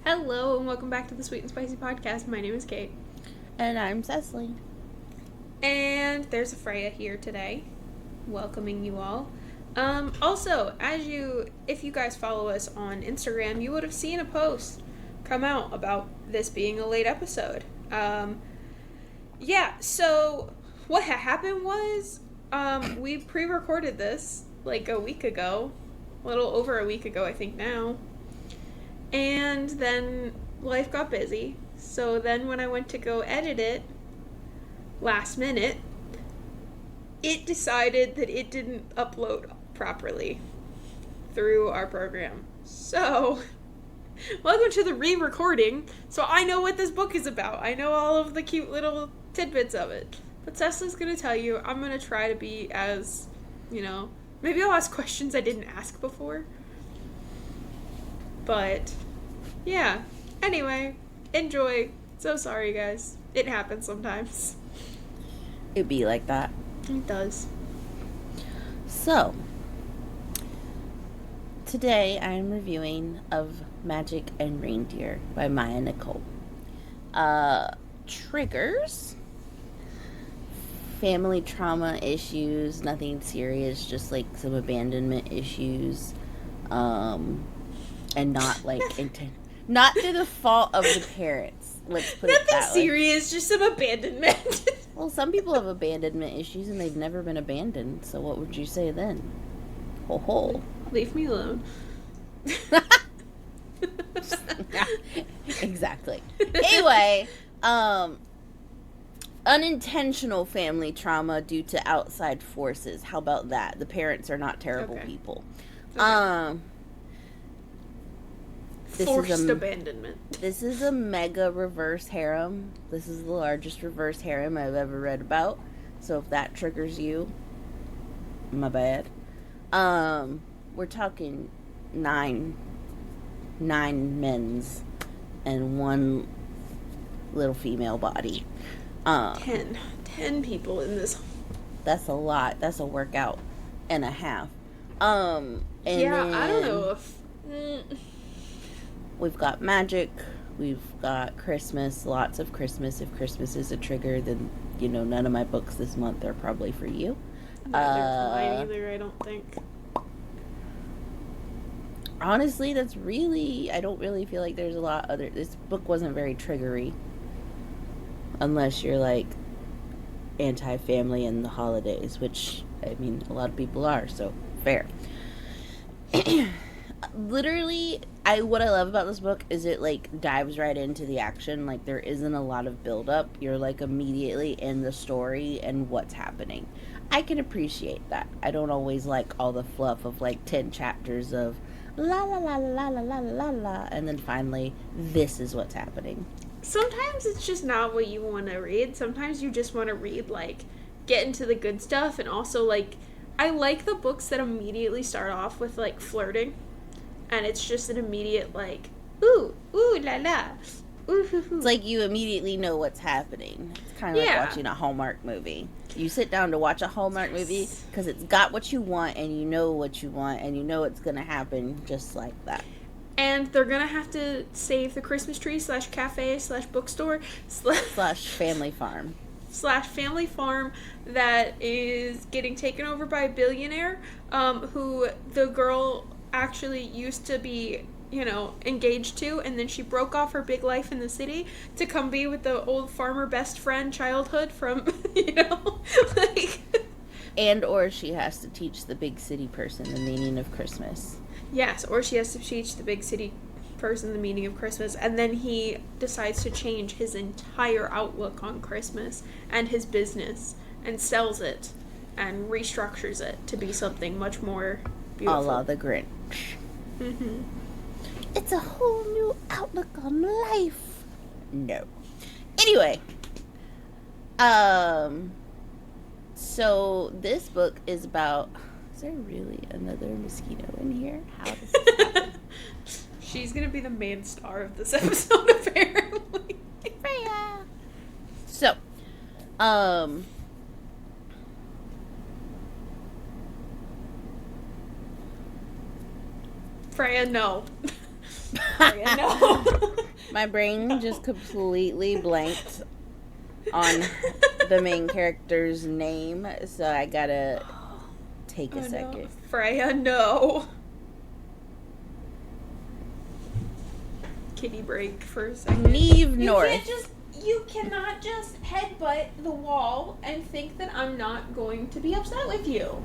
Hello, and welcome back to the Sweet and Spicy Podcast. My name is Kate. And I'm Cecily. And there's a Freya here today, welcoming you all. Also, if you guys follow us on Instagram, you would have seen a post come out about this being a late episode. So what happened was, we pre-recorded this, like, a week ago. A little over a week ago, I think now. And then life got busy. So then when I went to go edit it, last minute, it decided that it didn't upload properly through our program. So, welcome to the re-recording. So I know what this book is about. I know all of the cute little tidbits of it. But Cecily's going to tell you. I'm going to try to be as, maybe I'll ask questions I didn't ask before. But, yeah. Anyway, enjoy. So sorry, guys. It happens sometimes. It'd be like that. It does. So, today I'm reviewing Of Magic and Reindeer by Maya Nicole. Triggers. Family trauma issues. Nothing serious. Just like some abandonment issues. And not like not through the fault of the parents. Let's put it that way. Nothing serious, just some abandonment. Well, some people have abandonment issues and they've never been abandoned. So what would you say then? Ho ho. Leave me alone. Exactly. Anyway, unintentional family trauma due to outside forces. How about that? The parents are not terrible people. Okay. Forced abandonment. This is a mega reverse harem. This is the largest reverse harem I've ever read about. So if that triggers you, my bad. We're talking nine men's and one little female body. 10 people in this. That's a lot. That's a workout and a half. And yeah, I don't know if... We've got magic, we've got Christmas, lots of Christmas. If Christmas is a trigger, then, none of my books this month are probably for you. Neither mine either, I don't think. Honestly, I don't really feel like there's a lot other... This book wasn't very triggery. Unless you're, like, anti-family in the holidays, which, a lot of people are, so fair. Literally, what I love about this book is it, like, dives right into the action. Like, there isn't a lot of build-up. You're, like, immediately in the story and what's happening. I can appreciate that. I don't always like all the fluff of, like, 10 chapters of la la la la la la la la, and then finally, this is what's happening. Sometimes it's just not what you want to read. Sometimes you just want to read, like, get into the good stuff, and also, like, I like the books that immediately start off with, like, flirting. And it's just an immediate, like, ooh, la la, ooh, hoo, hoo. It's like you immediately know what's happening. It's kind of like watching a Hallmark movie. You sit down to watch a Hallmark movie because it's got what you want, and you know what you want, and you know it's going to happen just like that. And they're going to have to save the Christmas tree / cafe / bookstore / family farm. Family farm that is getting taken over by a billionaire who the girl actually used to be, engaged to, and then she broke off her big life in the city to come be with the old farmer best friend childhood from, like... And or she has to teach the big city person the meaning of Christmas. Yes, or she has to teach the big city person the meaning of Christmas, and then he decides to change his entire outlook on Christmas and his business, and sells it, and restructures it to be something much more beautiful. A la the Grinch. Mm-hmm. It's a whole new outlook on life. No. Anyway. So this book is about... Is there really another mosquito in here? How does this happen? She's gonna be the main star of this episode, apparently. Freya! So, Freya, no. Freya, no. My brain just completely blanked on the main character's name, so I gotta take a second. No. Freya, no. Kitty break for a second. Neve North. You cannot just headbutt the wall and think that I'm not going to be upset with you.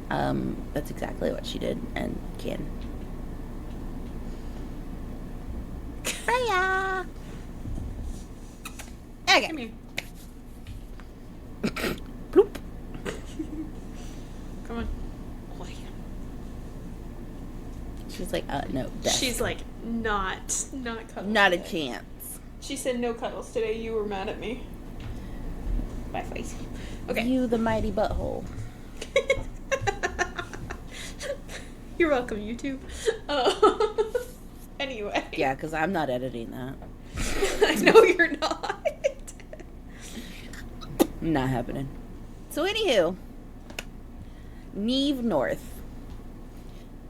That's exactly what she did, and can. Freya! Okay. Come here. Bloop. Come on. Oh, yeah. She's like, no. Death. She's like, not cuddles. Not a today. chance. She said no cuddles today. You were mad at me. Bye, face. Okay. You the mighty butthole. You're welcome, YouTube. Anyway. Yeah, because I'm not editing that. I know you're not. Not happening. So, anywho, Neve North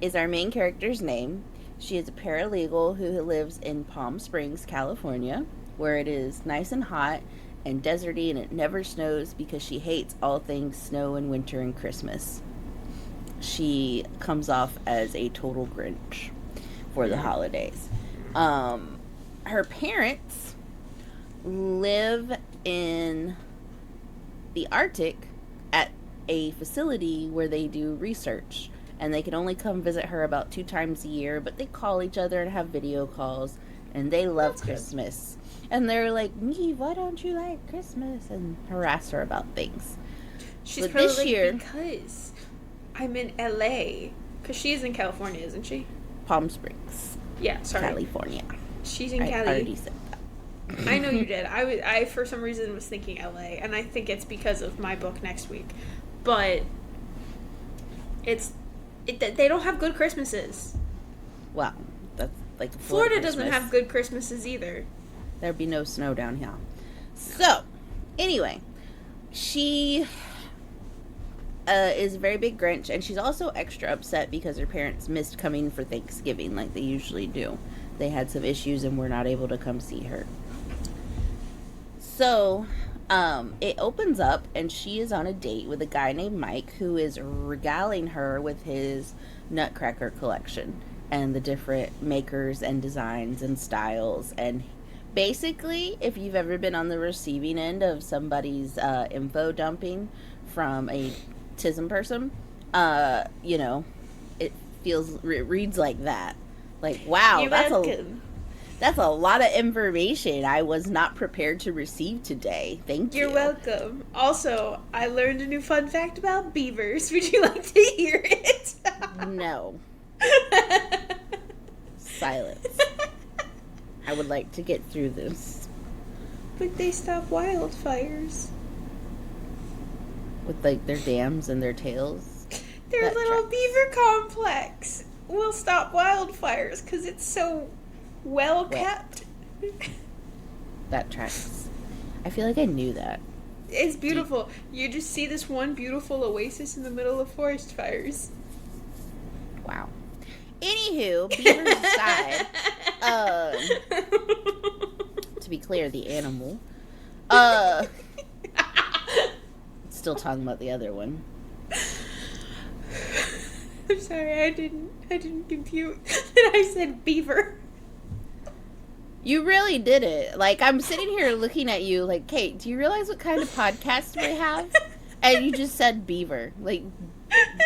is our main character's name. She is a paralegal who lives in Palm Springs, California, where it is nice and hot and deserty and it never snows because she hates all things snow and winter and Christmas. She comes off as a total Grinch for the holidays. Her parents live in the Arctic at a facility where they do research, and they can only come visit her about 2 times a year, but they call each other and have video calls, and they love That's Christmas. And they're like, "Me, why don't you like Christmas?" and harass her about things. She's But probably this like, year- because I'm in LA. Because she's in California, isn't she? Palm Springs, Yeah, sorry. California. She's in I Cali. already said that. I know you did. I for some reason was thinking LA, and I think it's because of my book next week. But they don't have good Christmases. Wow, that's like Florida doesn't Christmas. have good Christmases either. There'd be no snow down here. So, anyway, she is a very big Grinch, and she's also extra upset because her parents missed coming for Thanksgiving like they usually do. They had some issues and were not able to come see her. So, it opens up, and she is on a date with a guy named Mike, who is regaling her with his Nutcracker collection and the different makers and designs and styles. And basically, if you've ever been on the receiving end of somebody's info dumping from a TISM person, you know, it reads like that. Like, wow, that's a lot of information I was not prepared to receive today. Thank you. You're welcome. Also, I learned a new fun fact about beavers. Would you like to hear it? No. Silence. I would like to get through this. But they stop wildfires. With, like, their dams and their tails. Their That little tracks. beaver complex will stop wildfires because it's so well kept. That tracks. I feel like I knew that. It's beautiful. You just see this one beautiful oasis in the middle of forest fires. Wow. Anywho, beavers aside, to be clear, the animal. Still talking about the other one. I'm sorry, I didn't compute that I said beaver. You really did it. Like, I'm sitting here looking at you like, Kate, do you realize what kind of podcast we have? And you just said beaver. Like,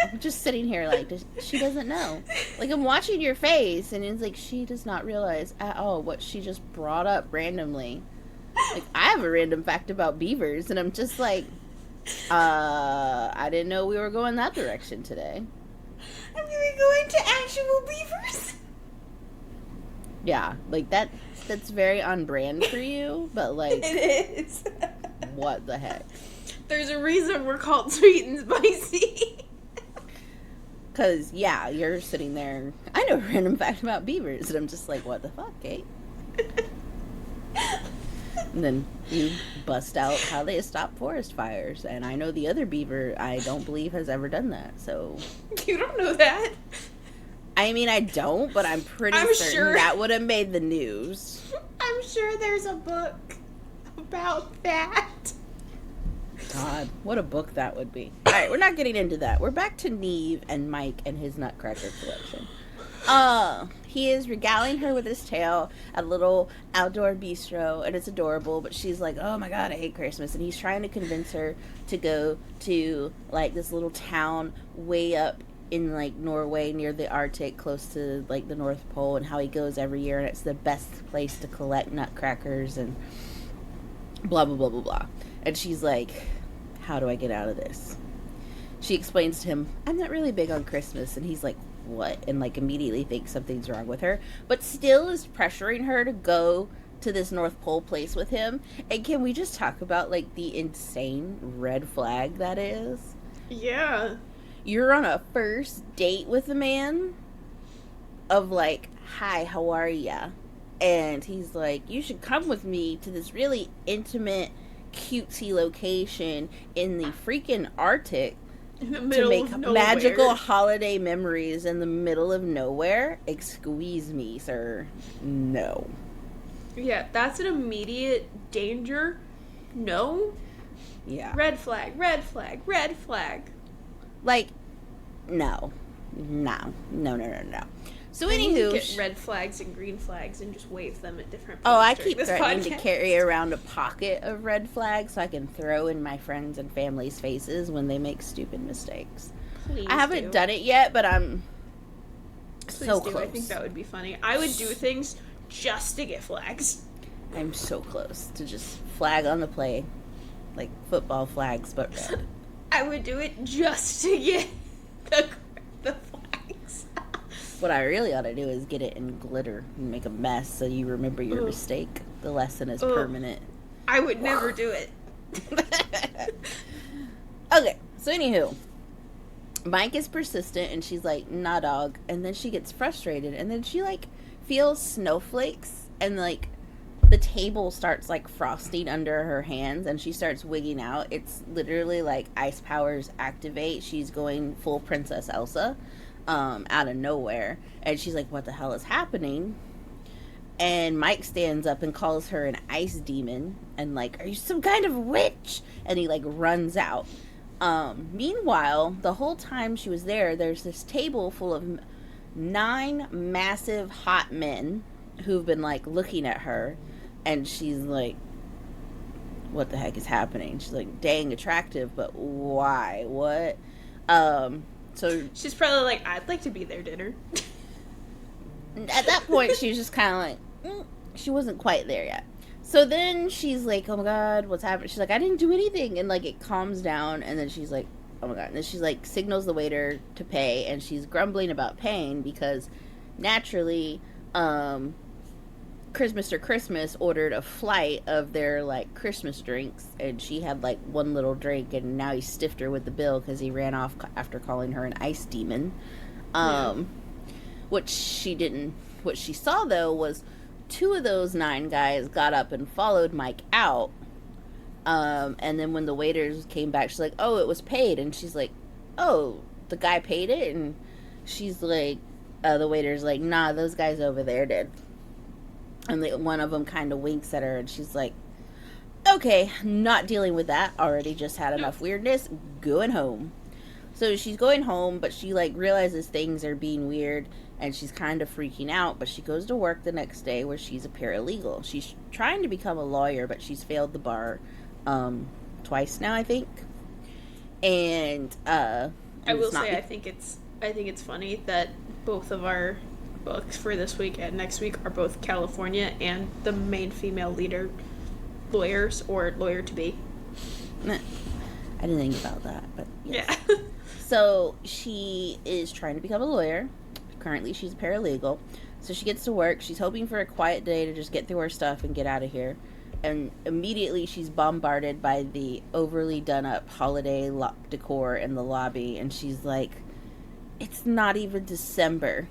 I'm just sitting here like, she doesn't know. Like, I'm watching your face, and it's like, she does not realize at all what she just brought up randomly. Like, I have a random fact about beavers, and I'm just like, I didn't know we were going that direction today. We were going to actual beavers. Yeah, like, that's very on brand for you, but, like, It is. what the heck? There's a reason we're called Sweet and Spicy. Because, yeah, you're sitting there, I know a random fact about beavers, and I'm just like, what the fuck, Kate? And then you bust out how they stop forest fires, and I know the other beaver I don't believe has ever done that, so... You don't know that. I mean, I don't, but I'm pretty I'm certain sure. that would have made the news. I'm sure there's a book about that. God, what a book that would be. Alright, we're not getting into that. We're back to Neve and Mike and his Nutcracker collection. He is regaling her with his tale at a little outdoor bistro, and it's adorable, but she's like, oh my god, I hate Christmas. And he's trying to convince her to go to, like, this little town way up in, like, Norway near the Arctic, close to, like, the North Pole, and how he goes every year, and it's the best place to collect nutcrackers, and blah, blah, blah, blah, blah. And she's like, how do I get out of this? She explains to him, I'm not really big on Christmas, and he's like, what? And like immediately thinks something's wrong with her, but still is pressuring her to go to this North Pole place with him. And can we just talk about like the insane red flag that is? Yeah. You're on a first date with a man of like, hi, how are ya? And he's like, you should come with me to this really intimate, cutesy location in the freaking Arctic In the to middle make of nowhere. magical holiday memories in the middle of nowhere. Excuse me, sir. No. Yeah, that's an immediate danger. No. Yeah. Red flag, red flag, red flag. Like, no. No. No, no, no, no. So, I need to anywho. get red flags and green flags and just wave them at different points. Oh, I during keep this threatening podcast. to carry around a pocket of red flags so I can throw in my friends' and family's faces when they make stupid mistakes. Please I haven't done it yet, but I'm Please so do. close. I think that would be funny. I would do things just to get flags. I'm so close to just flag on the play. Like football flags, but red. I would do it just to get the flags. What I really ought to do is get it in glitter and make a mess so you remember your Ugh. mistake. The lesson is Ugh. permanent. I would never do it. Okay, so anywho, Mike is persistent and she's like, nah, dog. And then she gets frustrated and then she like feels snowflakes and like the table starts like frosting under her hands and she starts wigging out. It's literally like ice powers activate. She's going full Princess Elsa out of nowhere. And she's like, what the hell is happening? And Mike stands up and calls her an ice demon and like, are you some kind of witch? And he like runs out. Meanwhile, the whole time she was there, there's this table full of 9 massive hot men who've been like looking at her, and she's like, what the heck is happening? She's like, dang attractive, but why? What? So She's probably like, I'd like to be their dinner. at that point she was just kind of like, she wasn't quite there yet. So then she's like, oh my god, what's happening? She's like, I didn't do anything. And like it calms down, and then she's like, oh my god. And then she's like signals the waiter to pay, and she's grumbling about paying because naturally Mr. Christmas ordered a flight of their like Christmas drinks, and she had like one little drink, and now he stiffed her with the bill because he ran off after calling her an ice demon. What she saw though was 2 of those 9 guys got up and followed Mike out. And then when the waiters came back, she's like, oh, it was paid. And she's like, oh, the guy paid it? And she's like, the waiter's like, nah, those guys over there did. And one of them kind of winks at her, and she's like, okay, not dealing with that. Already just had enough weirdness. Going home. So she's going home, but she like realizes things are being weird, and she's kind of freaking out. But she goes to work the next day where she's a paralegal. She's trying to become a lawyer, but she's failed the bar twice now, I think. And I will say, I think it's funny that both of our books for this week and next week are both California, and the main female leader lawyers or lawyer to be. I didn't think about that, but yes. Yeah. So she is trying to become a lawyer. Currently she's a paralegal. So she gets to work. She's hoping for a quiet day to just get through her stuff and get out of here. And immediately she's bombarded by the overly done up holiday decor in the lobby. And she's like, it's not even December.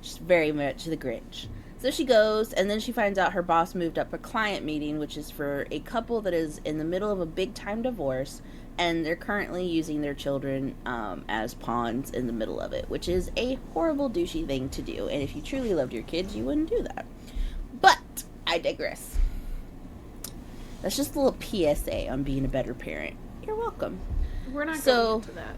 She's very much the Grinch. So she goes, and then she finds out her boss moved up a client meeting, which is for a couple that is in the middle of a big time divorce, and they're currently using their children as pawns in the middle of it, which is a horrible, douchey thing to do. And if you truly loved your kids, you wouldn't do that. But I digress. That's just a little PSA on being a better parent. You're welcome. We're not going into that.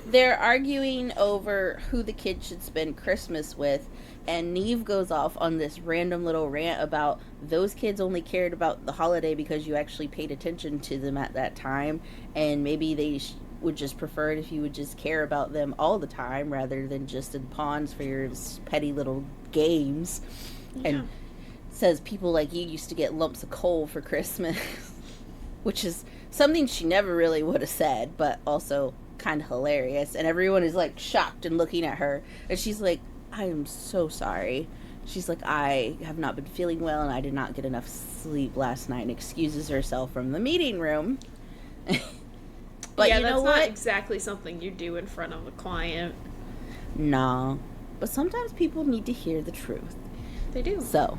They're arguing over who the kids should spend Christmas with, and Neve goes off on this random little rant about those kids only cared about the holiday because you actually paid attention to them at that time, and maybe they would just prefer it if you would just care about them all the time rather than just in pawns for your petty little games. Yeah. And says people like you used to get lumps of coal for Christmas, which is something she never really would have said, but also kind of hilarious. And everyone is like shocked and looking at her, and she's like, I am so sorry. She's like, I have not been feeling well and I did not get enough sleep last night, and excuses herself from the meeting room. But yeah, you know that's what? Not exactly something you do in front of a client. No, but sometimes people need to hear the truth. They do. So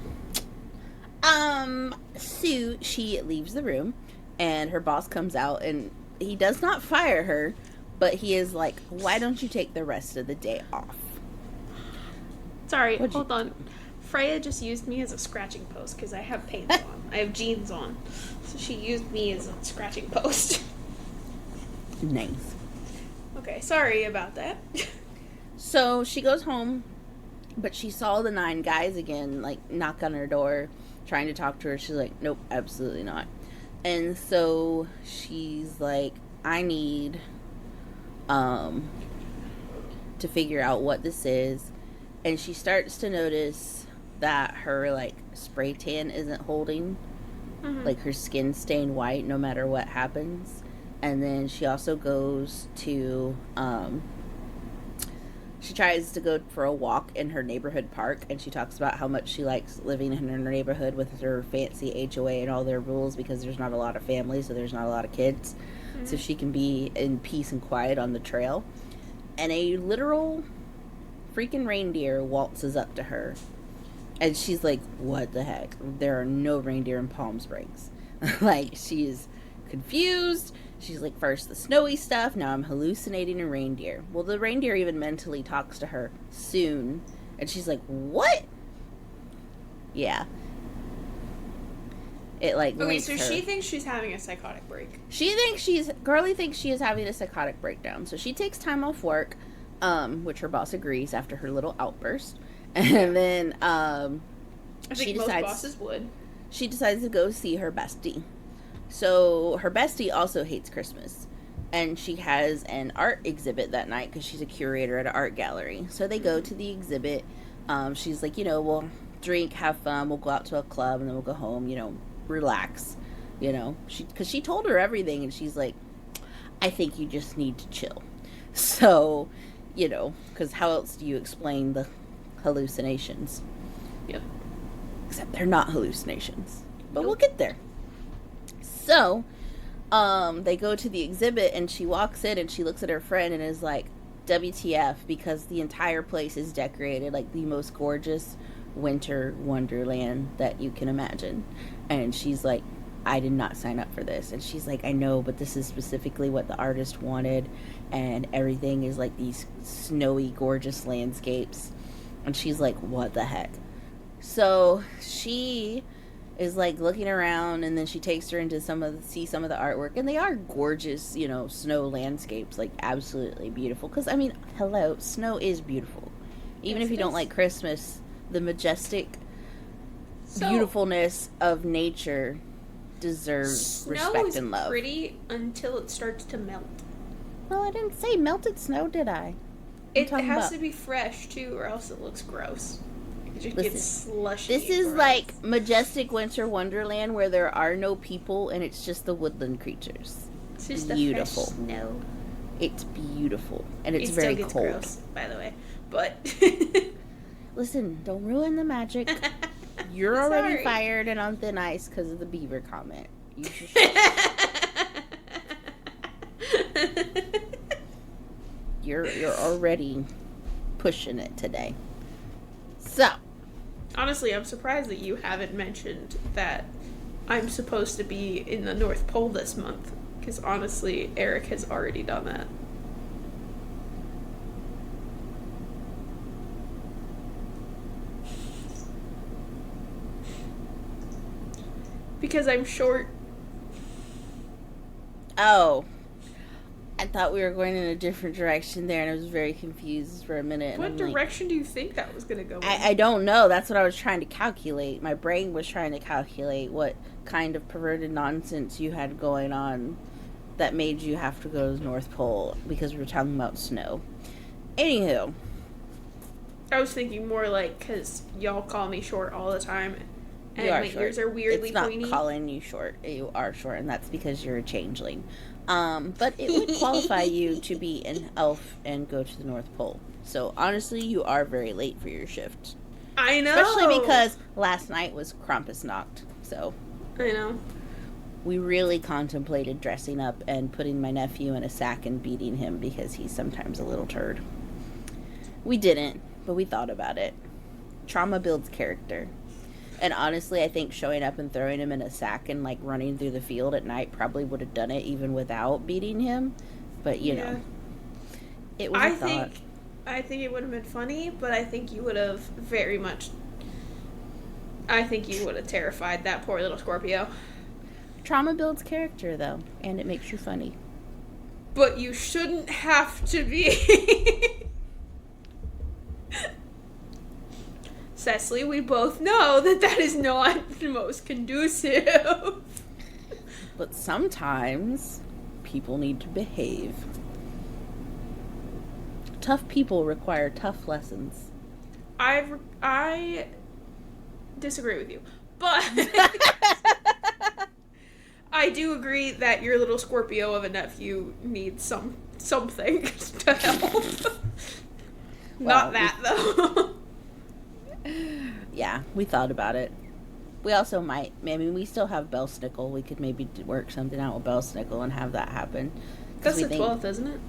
Sue, she leaves the room, and her boss comes out, and he does not fire her, but he is like, why don't you take the rest of the day off? Sorry, hold on. Freya just used me as a scratching post because I have pants on. I have jeans on. So she used me as a scratching post. Nice. Okay, sorry about that. So she goes home, but she saw the 9 guys again, like, knock on her door, trying to talk to her. She's like, nope, absolutely not. And so she's like, I need to figure out what this is. And she starts to notice that her, like, spray tan isn't holding. Mm-hmm. Like, her skin stained white no matter what happens. And then she also goes to, she tries to go for a walk in her neighborhood park, and she talks about how much she likes living in her neighborhood with her fancy HOA and all their rules because there's not a lot of families, so there's not a lot of kids. Mm-hmm. So she can be in peace and quiet on the trail. And a literal freaking reindeer waltzes up to her, and she's like, what the heck? There are no reindeer in Palm Springs. Like, she is confused. She's like, first the snowy stuff, now I'm hallucinating a reindeer. Well, the reindeer even mentally talks to her soon, and she's like, what? Yeah. It, like, okay, links so her. she thinks she's having a psychotic break. Girlie thinks she is having a psychotic breakdown, so she takes time off work, which her boss agrees after her little outburst. And then I think most bosses would. She decides to go see her bestie. So her bestie also hates Christmas, and she has an art exhibit that night because she's a curator at an art gallery. So they go to the exhibit. She's like, we'll drink, have fun, we'll go out to a club, and then we'll go home, relax, because she told her everything, and she's like, I think you just need to chill. So, because how else do you explain the hallucinations? Yep. Except they're not hallucinations. But nope. We'll get there. So, they go to the exhibit, and she walks in, and she looks at her friend and is like, WTF, because the entire place is decorated like the most gorgeous winter wonderland that you can imagine. And she's like, I did not sign up for this. And she's like, I know, but this is specifically what the artist wanted, and everything is like these snowy, gorgeous landscapes. And she's like, what the heck? So she is like looking around, and then she takes her into see some of the artwork, and they are gorgeous, snow landscapes, like absolutely beautiful. Because hello, snow is beautiful. Even if you don't like Christmas, the majestic beautifulness of nature deserves respect and love. Snow is pretty until it starts to melt. Well, I didn't say melted snow, did I? It has to be fresh too, or else it looks gross. It gets slushy. This is like majestic winter wonderland where there are no people and it's just the woodland creatures. It's just beautiful. The fresh snow. It's beautiful, and it's very cold. Still gets gross, by the way. But listen, don't ruin the magic. You're already fired and on thin ice because of the beaver comment. You just you're already pushing it today. So Honestly, I'm surprised that you haven't mentioned that I'm supposed to be in the North Pole this month. Because honestly, Eric has already done that. Because I'm short. Oh. I thought we were going in a different direction there, and I was very confused for a minute. What direction do you think that was going to go in? I don't know. That's what I was trying to calculate. My brain was trying to calculate what kind of perverted nonsense you had going on that made you have to go to the North Pole because we were talking about snow. Anywho. I was thinking more like, because y'all call me short all the time, and my ears are weirdly pointy. It's not calling you short. You are short, and that's because you're a changeling. But it would qualify you to be an elf and go to the North Pole. So, honestly, you are very late for your shift. I know! Especially because last night was Krampusnacht, so... I know. We really contemplated dressing up and putting my nephew in a sack and beating him because he's sometimes a little turd. We didn't, but we thought about it. Trauma builds character. And honestly, I think showing up and throwing him in a sack and, like, running through the field at night probably would have done it even without beating him. But, you know, it was a thought. I think it would have been funny, but I think you would have very much... I think you would have terrified that poor little Scorpio. Trauma builds character, though, and it makes you funny. But you shouldn't have to be... Cecily, we both know that is not the most conducive. But sometimes people need to behave. Tough people require tough lessons. I disagree with you, but I do agree that your little Scorpio of a nephew needs something to help. Not that though. Yeah, we thought about it. We also might, we still have Belsnickel. We could maybe work something out with Belsnickel and have that happen. That's the 12th, isn't it?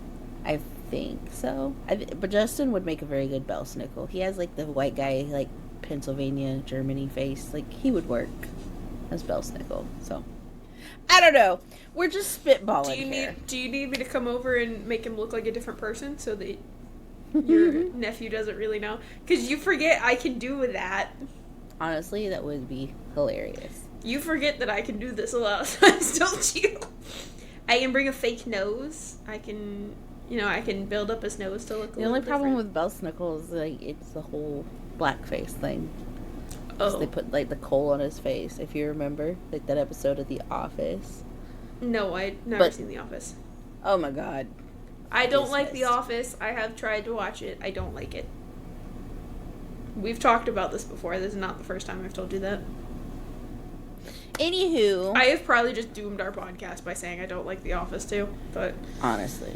I think so. But Justin would make a very good Belsnickel. He has, like, the white guy, like, Pennsylvania, Germany face. Like, he would work as Belsnickel. So, I don't know. We're just spitballing here. Do you need me to come over and make him look like a different person so that your nephew doesn't really know? Because you forget I can do that. Honestly, that would be hilarious. You forget that I can do this a lot of times, don't you? I can bring a fake nose. I can build up his nose to look a little different. The only problem with Belsnickel is, like, it's the whole blackface thing. Oh. They put, like, the coal on his face, if you remember. Like, that episode of The Office. No, I've never seen The Office. Oh, my God. I don't like The Office. I have tried to watch it. I don't like it. We've talked about this before. This is not the first time I've told you that. Anywho. I have probably just doomed our podcast by saying I don't like The Office, too. But honestly.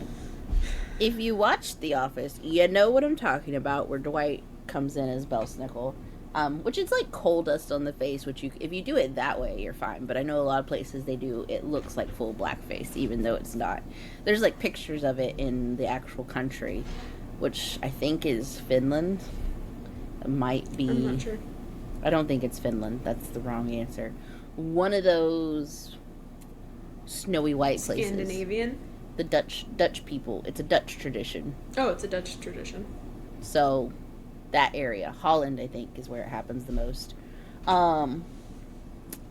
If you watched The Office, you know what I'm talking about, where Dwight comes in as Belsnickel. Which is like coal dust on the face, which if you do it that way, you're fine. But I know a lot of places it looks like full blackface, even though it's not. There's like pictures of it in the actual country, which I think is Finland. It might be. I'm not sure. I don't think it's Finland. That's the wrong answer. One of those snowy white places. Scandinavian? The Dutch people. It's a Dutch tradition. Oh, it's a Dutch tradition. So, that area. Holland, I think, is where it happens the most.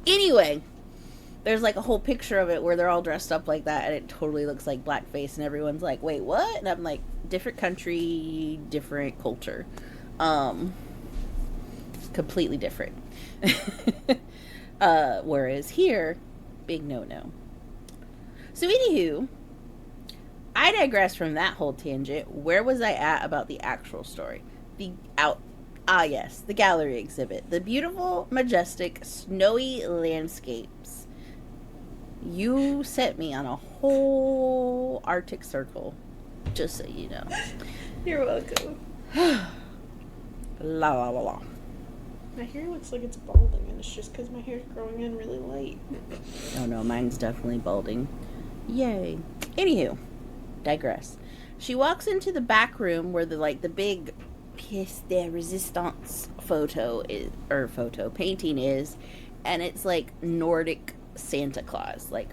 Anyway, there's like a whole picture of it where they're all dressed up like that, and it totally looks like blackface, and everyone's like, wait, what? And I'm like, different country, different culture. Completely different. Whereas here, big no-no. So, anywho, I digress from that whole tangent. Where was I at about the actual story? The gallery exhibit. The beautiful, majestic, snowy landscapes. You sent me on a whole Arctic Circle, just so you know. You're welcome. La la la la. My hair looks like it's balding, and it's just because my hair's growing in really late. Oh no, mine's definitely balding. Yay. Anywho, digress. She walks into the back room where the big pièce de résistance photo painting is, and it's like Nordic Santa Claus, like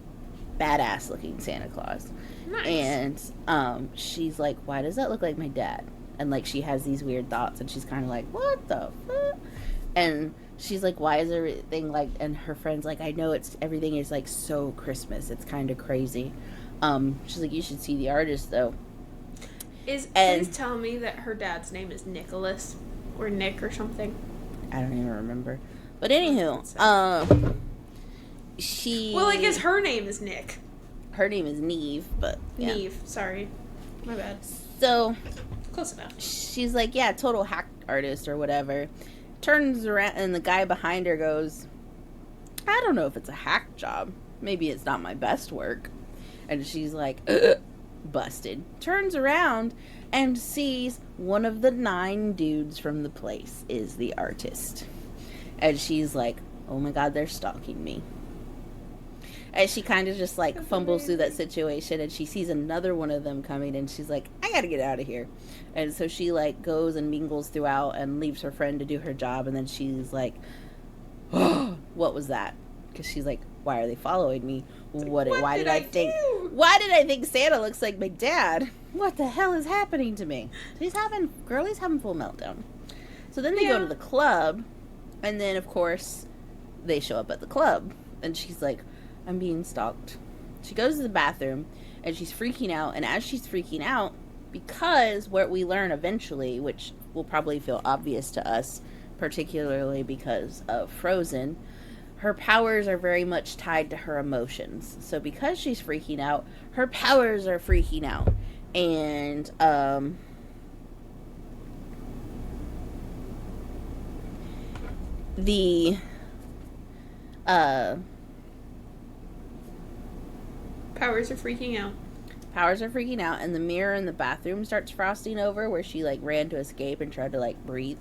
badass looking Santa Claus. Nice. And she's like, why does that look like my dad? And like she has these weird thoughts, and she's kind of like, what the fuck? And she's like, why is everything like, and her friend's like, I know it's, everything is like so Christmas, it's kind of crazy. She's like, you should see the artist though. Please tell me that her dad's name is Nicholas or Nick or something. I don't even remember. But anywho, well, I guess her name is Nick. Her name is Neve, but yeah. Neve, sorry. My bad. So close enough. She's like, yeah, total hack artist or whatever. Turns around and the guy behind her goes, I don't know if it's a hack job. Maybe it's not my best work. And she's like, busted. Turns around and sees one of the 9 dudes from the place is the artist. And she's like, oh my god, they're stalking me. And she kind of just like fumbles through that situation, and she sees another one of them coming, and she's like, I gotta get out of here. And so she like goes and mingles throughout and leaves her friend to do her job, and then she's like, oh, what was that? Because she's like, why are they following me? Why did I think Santa looks like my dad? What the hell is happening to me? Girlie's having full meltdown. So then they go to the club, and then of course they show up at the club, and she's like, I'm being stalked. She goes to the bathroom, and she's freaking out, and as she's freaking out, because what we learn eventually, which will probably feel obvious to us, particularly because of Frozen, her powers are very much tied to her emotions. So because she's freaking out, her powers are freaking out. And, powers are freaking out. And the mirror in the bathroom starts frosting over where she like ran to escape and tried to like breathe,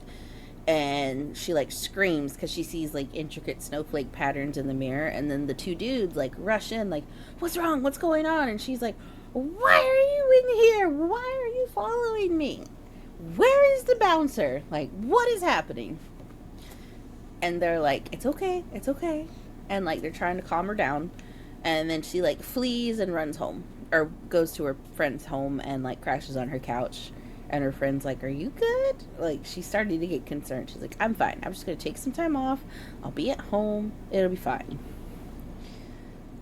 and she like screams because she sees like intricate snowflake patterns in the mirror, and then the 2 dudes like rush in like, what's wrong, what's going on? And she's like, why are you in here? Why are you following me? Where is the bouncer? Like, what is happening? And they're like, it's okay, and like they're trying to calm her down. And then she, like, flees and runs home. Or goes to her friend's home and, like, crashes on her couch. And her friend's like, are you good? Like, she's starting to get concerned. She's like, I'm fine. I'm just going to take some time off. I'll be at home. It'll be fine.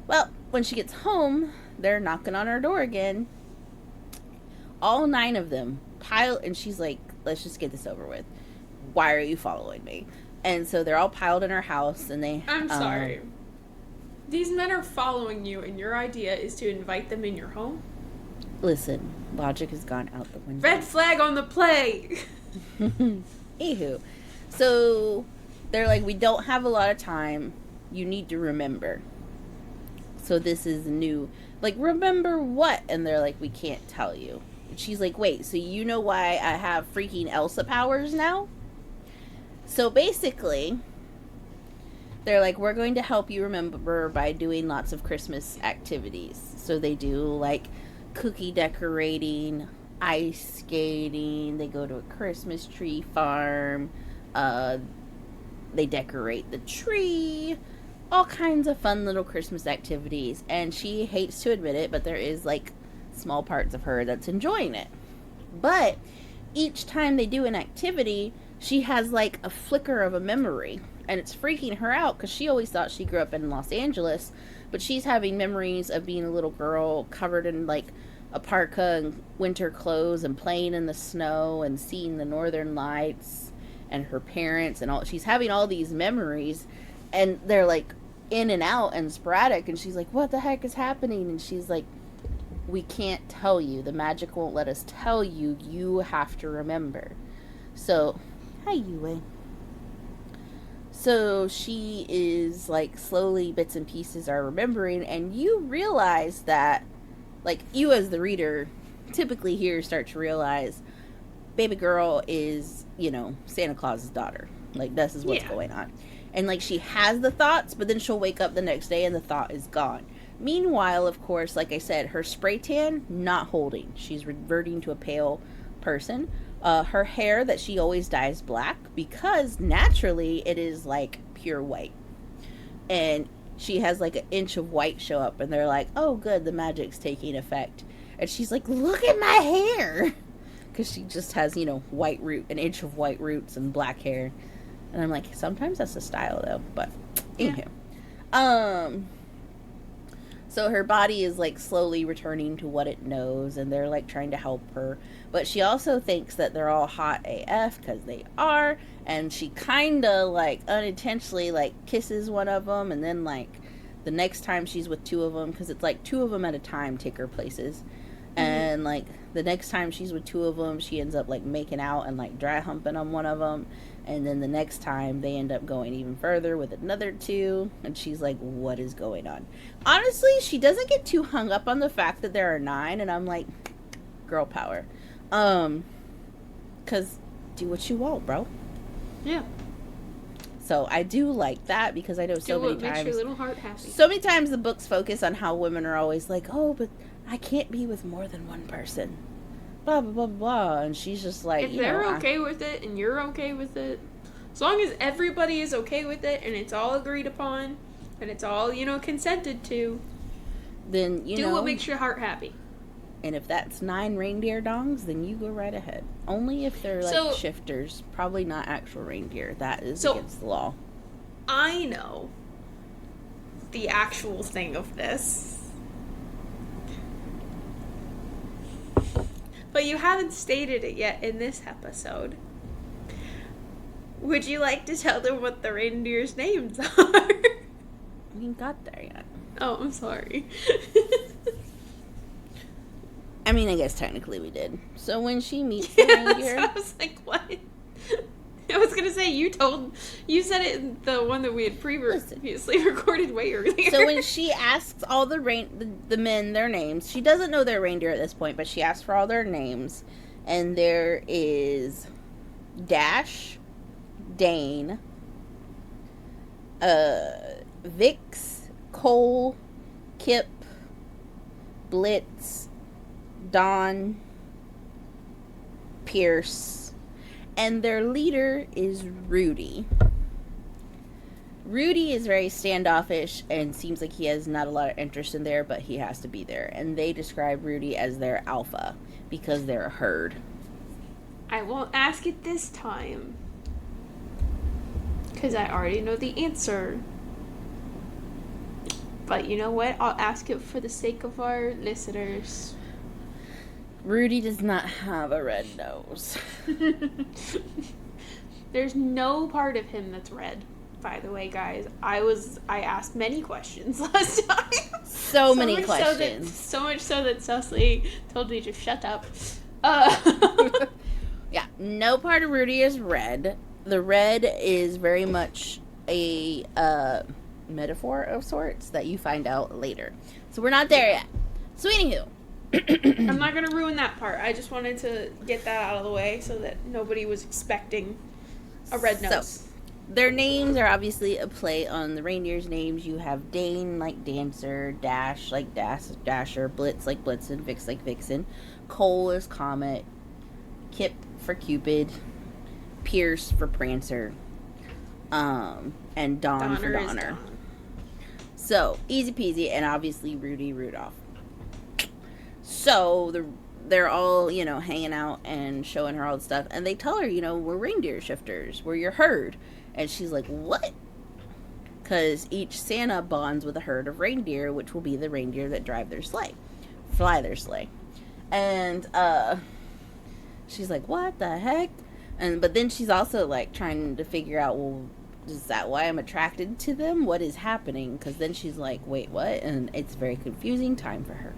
Well, when she gets home, they're knocking on her door again. All 9 of them pile. And she's like, let's just get this over with. Why are you following me? And so they're all piled in her house. And they... I'm sorry. These men are following you, and your idea is to invite them in your home? Listen, logic has gone out the window. Red flag on the play! Anywho, so they're like, we don't have a lot of time. You need to remember. So this is new. Like, remember what? And they're like, we can't tell you. And she's like, wait, so you know why I have freaking Elsa powers now? So basically... they're like, we're going to help you remember by doing lots of Christmas activities. So they do, like, cookie decorating, ice skating. They go to a Christmas tree farm. They decorate the tree. All kinds of fun little Christmas activities. And she hates to admit it, but there is, like, small parts of her that's enjoying it. But each time they do an activity, she has, like, a flicker of a memory. And it's freaking her out because she always thought she grew up in Los Angeles, but she's having memories of being a little girl covered in like a parka and winter clothes and playing in the snow and seeing the northern lights and her parents and all. She's having all these memories, and they're like in and out and sporadic, and she's like, what the heck is happening? And she's like, we can't tell you. The magic won't let us tell you. You have to remember. So, hi, Yue. So she is, like, slowly, bits and pieces are remembering, and you realize that, like, you as the reader typically here start to realize baby girl is, you know, Santa Claus's daughter. Like, this is what's going on. And, like, she has the thoughts, but then she'll wake up the next day and the thought is gone. Meanwhile, of course, like I said, her spray tan, not holding. She's reverting to a pale person. Her hair that she always dyes black because naturally it is like pure white. And she has like an inch of white show up, and they're like, oh, good, the magic's taking effect. And she's like, look at my hair. Because she just has, an inch of white roots and black hair. And I'm like, sometimes that's a style though. But anywho. So her body is like slowly returning to what it knows, and they're like trying to help her. But she also thinks that they're all hot AF because they are. And she kind of like unintentionally like kisses one of them, and then like the next time she's with two of them, because it's like two of them at a time take her places. And like the next time she's with two of them, she ends up like making out and like dry humping on one of them. And then the next time they end up going even further with another two, and she's like, what is going on? Honestly, she doesn't get too hung up on the fact that there are 9, and I'm like, girl power. Cause do what you want, bro. Yeah. So I do like that, because I know so many times makes your little heart happy. So many times the books focus on how women are always like, oh, but I can't be with more than one person. Blah, blah, blah, blah. And she's just like, if they're okay with it and you're okay with it, as long as everybody is okay with it and it's all agreed upon and it's all, consented to, then, do what makes your heart happy. And if that's 9 reindeer dongs, then you go right ahead. Only if they're like shifters. Probably not actual reindeer. That is against the law. I know the actual thing of this. But you haven't stated it yet in this episode. Would you like to tell them what the reindeer's names are? We ain't got there yet. Oh, I'm sorry. I mean, I guess technically we did. So when she meets the reindeer... I was like, what? I was going to say, you said it in the one that we had previously recorded way earlier. So when she asks all the men their names, she doesn't know their reindeer at this point, but she asks for all their names. And there is Dash, Dane, Vix, Cole, Kip, Blitz, Don, Pierce, and their leader is Rudy. Rudy is very standoffish and seems like he has not a lot of interest in there, but he has to be there. And they describe Rudy as their alpha because they're a herd. I won't ask it this time because I already know the answer. But you know what? I'll ask it for the sake of our listeners. Rudy does not have a red nose. There's no part of him that's red, by the way, guys. I asked many questions last time. So many questions. So much so that Cecily told me to shut up. Yeah, no part of Rudy is red. The red is very much a metaphor of sorts that you find out later. So we're not there yet. So anywho. I'm not going to ruin that part. I just wanted to get that out of the way so that nobody was expecting a red nose. So, their names are obviously a play on the reindeer's names. You have Dane like Dancer, Dash like Dasher, Blitz like Blitzen, Vix like Vixen, Cole is Comet, Kip for Cupid, Pierce for Prancer, and Don for Donner. So, easy peasy, and obviously Rudy Rudolph. So, they're all, hanging out and showing her all the stuff. And they tell her, we're reindeer shifters. We're your herd. And she's like, what? Because each Santa bonds with a herd of reindeer, which will be the reindeer that drive their sleigh. Fly their sleigh. And, she's like, what the heck? But then she's also, like, trying to figure out, well, is that why I'm attracted to them? What is happening? Because then she's like, wait, what? And it's a very confusing time for her.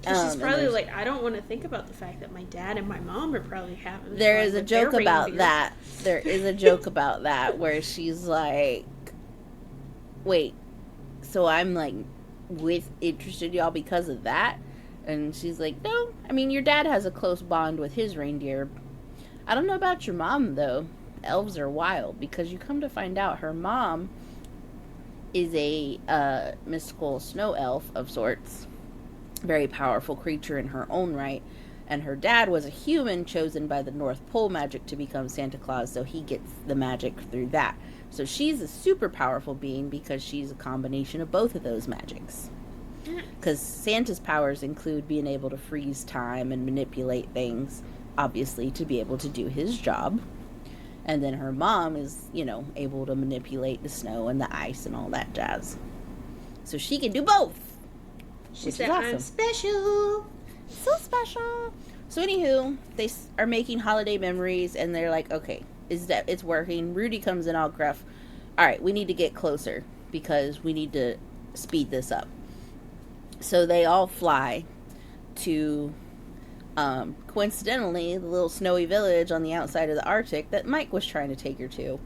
She's probably like, I don't want to think about the fact that my dad and my mom are probably having. There is a joke about that. There is a joke about that where she's like, wait, so I'm like interested in y'all because of that? And she's like, no, I mean, your dad has a close bond with his reindeer. I don't know about your mom, though. Elves are wild, because you come to find out her mom is a mystical snow elf of sorts. Very powerful creature in her own right. And her dad was a human chosen by the North Pole magic to become Santa Claus, so he gets the magic through that. So she's a super powerful being because she's a combination of both of those magics. Because Santa's powers include being able to freeze time and manipulate things, obviously, to be able to do his job. And then her mom is, able to manipulate the snow and the ice and all that jazz. So she can do both. She said, awesome. I'm special. So special. So anywho, they are making holiday memories, and they're like, okay, it's working. Rudy comes in all gruff. All right, we need to get closer because we need to speed this up. So they all fly to, coincidentally, the little snowy village on the outside of the Arctic that Mike was trying to take her to.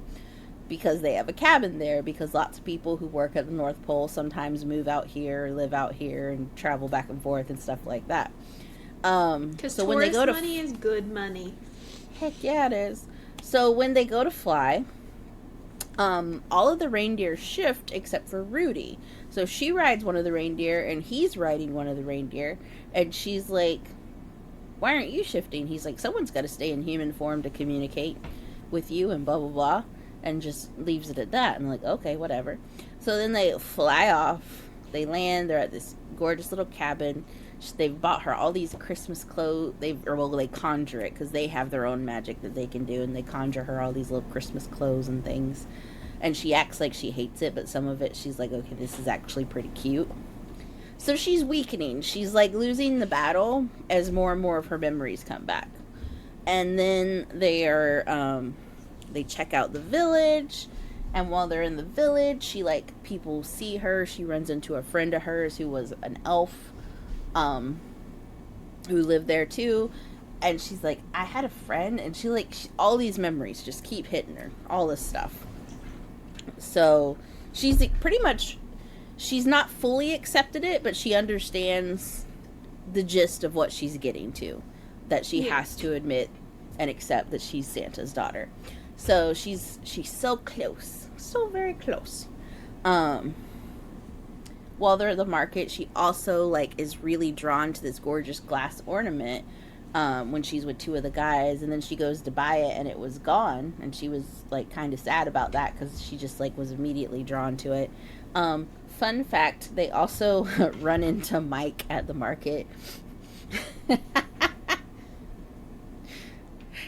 Because they have a cabin there, because lots of people who work at the North Pole sometimes move out here, live out here, and travel back and forth and stuff like that. Because so when they go to money is good money. Heck yeah, it is. So when they go to fly, all of the reindeer shift except for Rudy. So she rides one of the reindeer, and he's riding one of the reindeer, and she's like, why aren't you shifting? He's like, someone's got to stay in human form to communicate with you, and blah, blah, blah. And just leaves it at that. And I'm like, okay, whatever. So then they fly off. They land. They're at this gorgeous little cabin. They've bought her all these Christmas clothes. They conjure it because they have their own magic that they can do. And they conjure her all these little Christmas clothes and things. And she acts like she hates it. But some of it, she's like, okay, this is actually pretty cute. So she's weakening. She's like losing the battle as more and more of her memories come back. And then they are... they check out the village, and while they're in the village, people see her. She runs into a friend of hers who was an elf, who lived there too, and she's like, I had a friend, and all these memories just keep hitting her, all this stuff. So she's pretty much, she's not fully accepted it, but she understands the gist of what she's getting to, that she has to admit and accept that she's Santa's daughter. So she's so close. So very close. While they're at the market, she also is really drawn to this gorgeous glass ornament when she's with two of the guys, and then she goes to buy it and it was gone, and she was kind of sad about that because she just was immediately drawn to it. Fun fact, they also run into Mike at the market.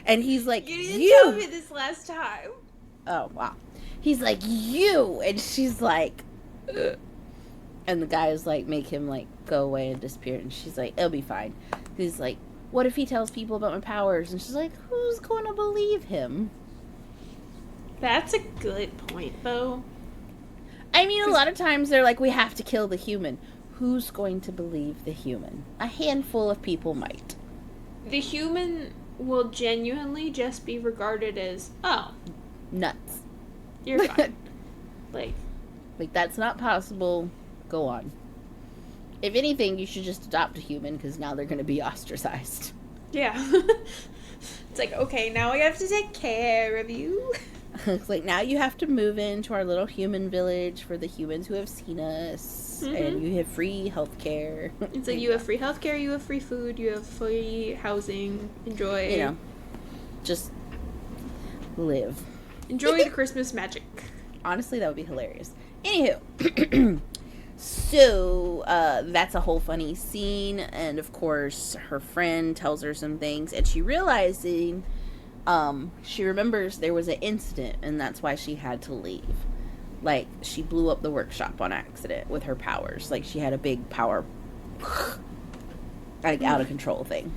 And he's like, you didn't tell me this last time. Oh, wow. He's like, you. And she's like, ugh. And the guy is like, make him go away and disappear. And she's like, it'll be fine. He's like, what if he tells people about my powers? And she's like, who's going to believe him? That's a good point, though. I mean, a lot of times they're like, we have to kill the human. Who's going to believe the human? A handful of people might. The human will genuinely just be regarded as, oh, nuts. You're fine. That's not possible. Go on. If anything, you should just adopt a human because now they're going to be ostracized. Yeah. It's okay, now I have to take care of you. It's now you have to move into our little human village for the humans who have seen us, and you have free health care. It's you have free health care, you have free food, you have free housing. Enjoy. Just live. Enjoy the Christmas magic. Honestly, that would be hilarious. Anywho, so that's a whole funny scene, and of course, her friend tells her some things, and she remembers there was an incident, and that's why she had to leave. She blew up the workshop on accident with her powers. She had a big power, out of control thing.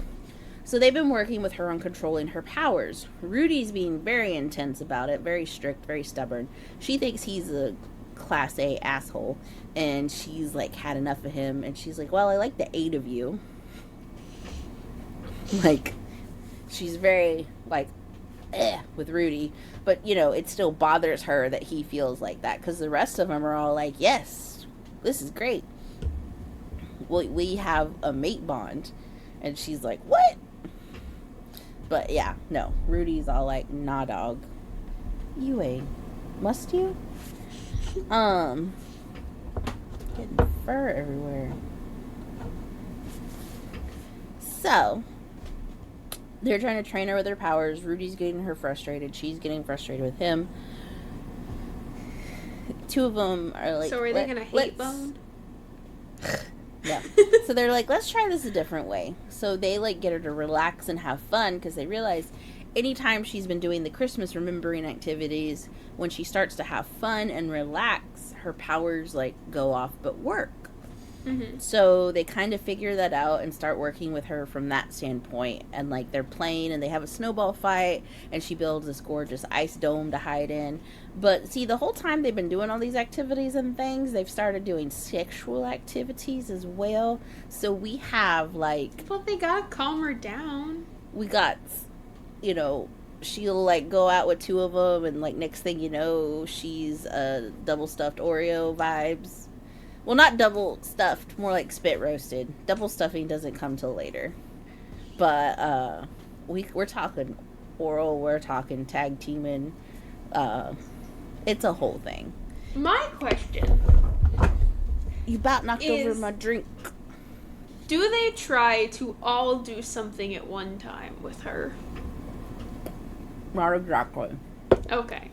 So they've been working with her on controlling her powers. Rudy's being very intense about it, very strict, very stubborn. She thinks he's a class A asshole, and she's had enough of him, and she's like, well, I like the 8 of you. She's very with Rudy, but it still bothers her that he feels like that, because the rest of them are all like, yes, this is great, we have a mate bond, and she's like, what? But yeah, no, Rudy's all like, nah, dog, you ain't, must you? Getting fur everywhere. So They're trying to train her with her powers. Rudy's getting her frustrated. She's getting frustrated with him. Two of them are like, So are they gonna hate Bone? Yeah. So they're like, let's try this a different way. So they like get her to relax and have fun because they realize anytime she's been doing the Christmas remembering activities, when she starts to have fun and relax, her powers like go off but work. Mm-hmm. So they kind of figure that out and start working with her from that standpoint. And like they're playing and they have a snowball fight and she builds this gorgeous ice dome to hide in. But see, the whole time they've been doing all these activities and things, they've started doing sexual activities as well. So we have like, Well, they gotta calm her down. we got, you know, she'll like go out with two of them and like next thing you know, she's double stuffed Oreo vibes. Well, not double stuffed, more like spit roasted. Double stuffing doesn't come till later. But we're talking oral, we're talking tag teaming. It's a whole thing. My question You about knocked is, over my drink. do they try to all do something at one time with her? Not exactly. Okay.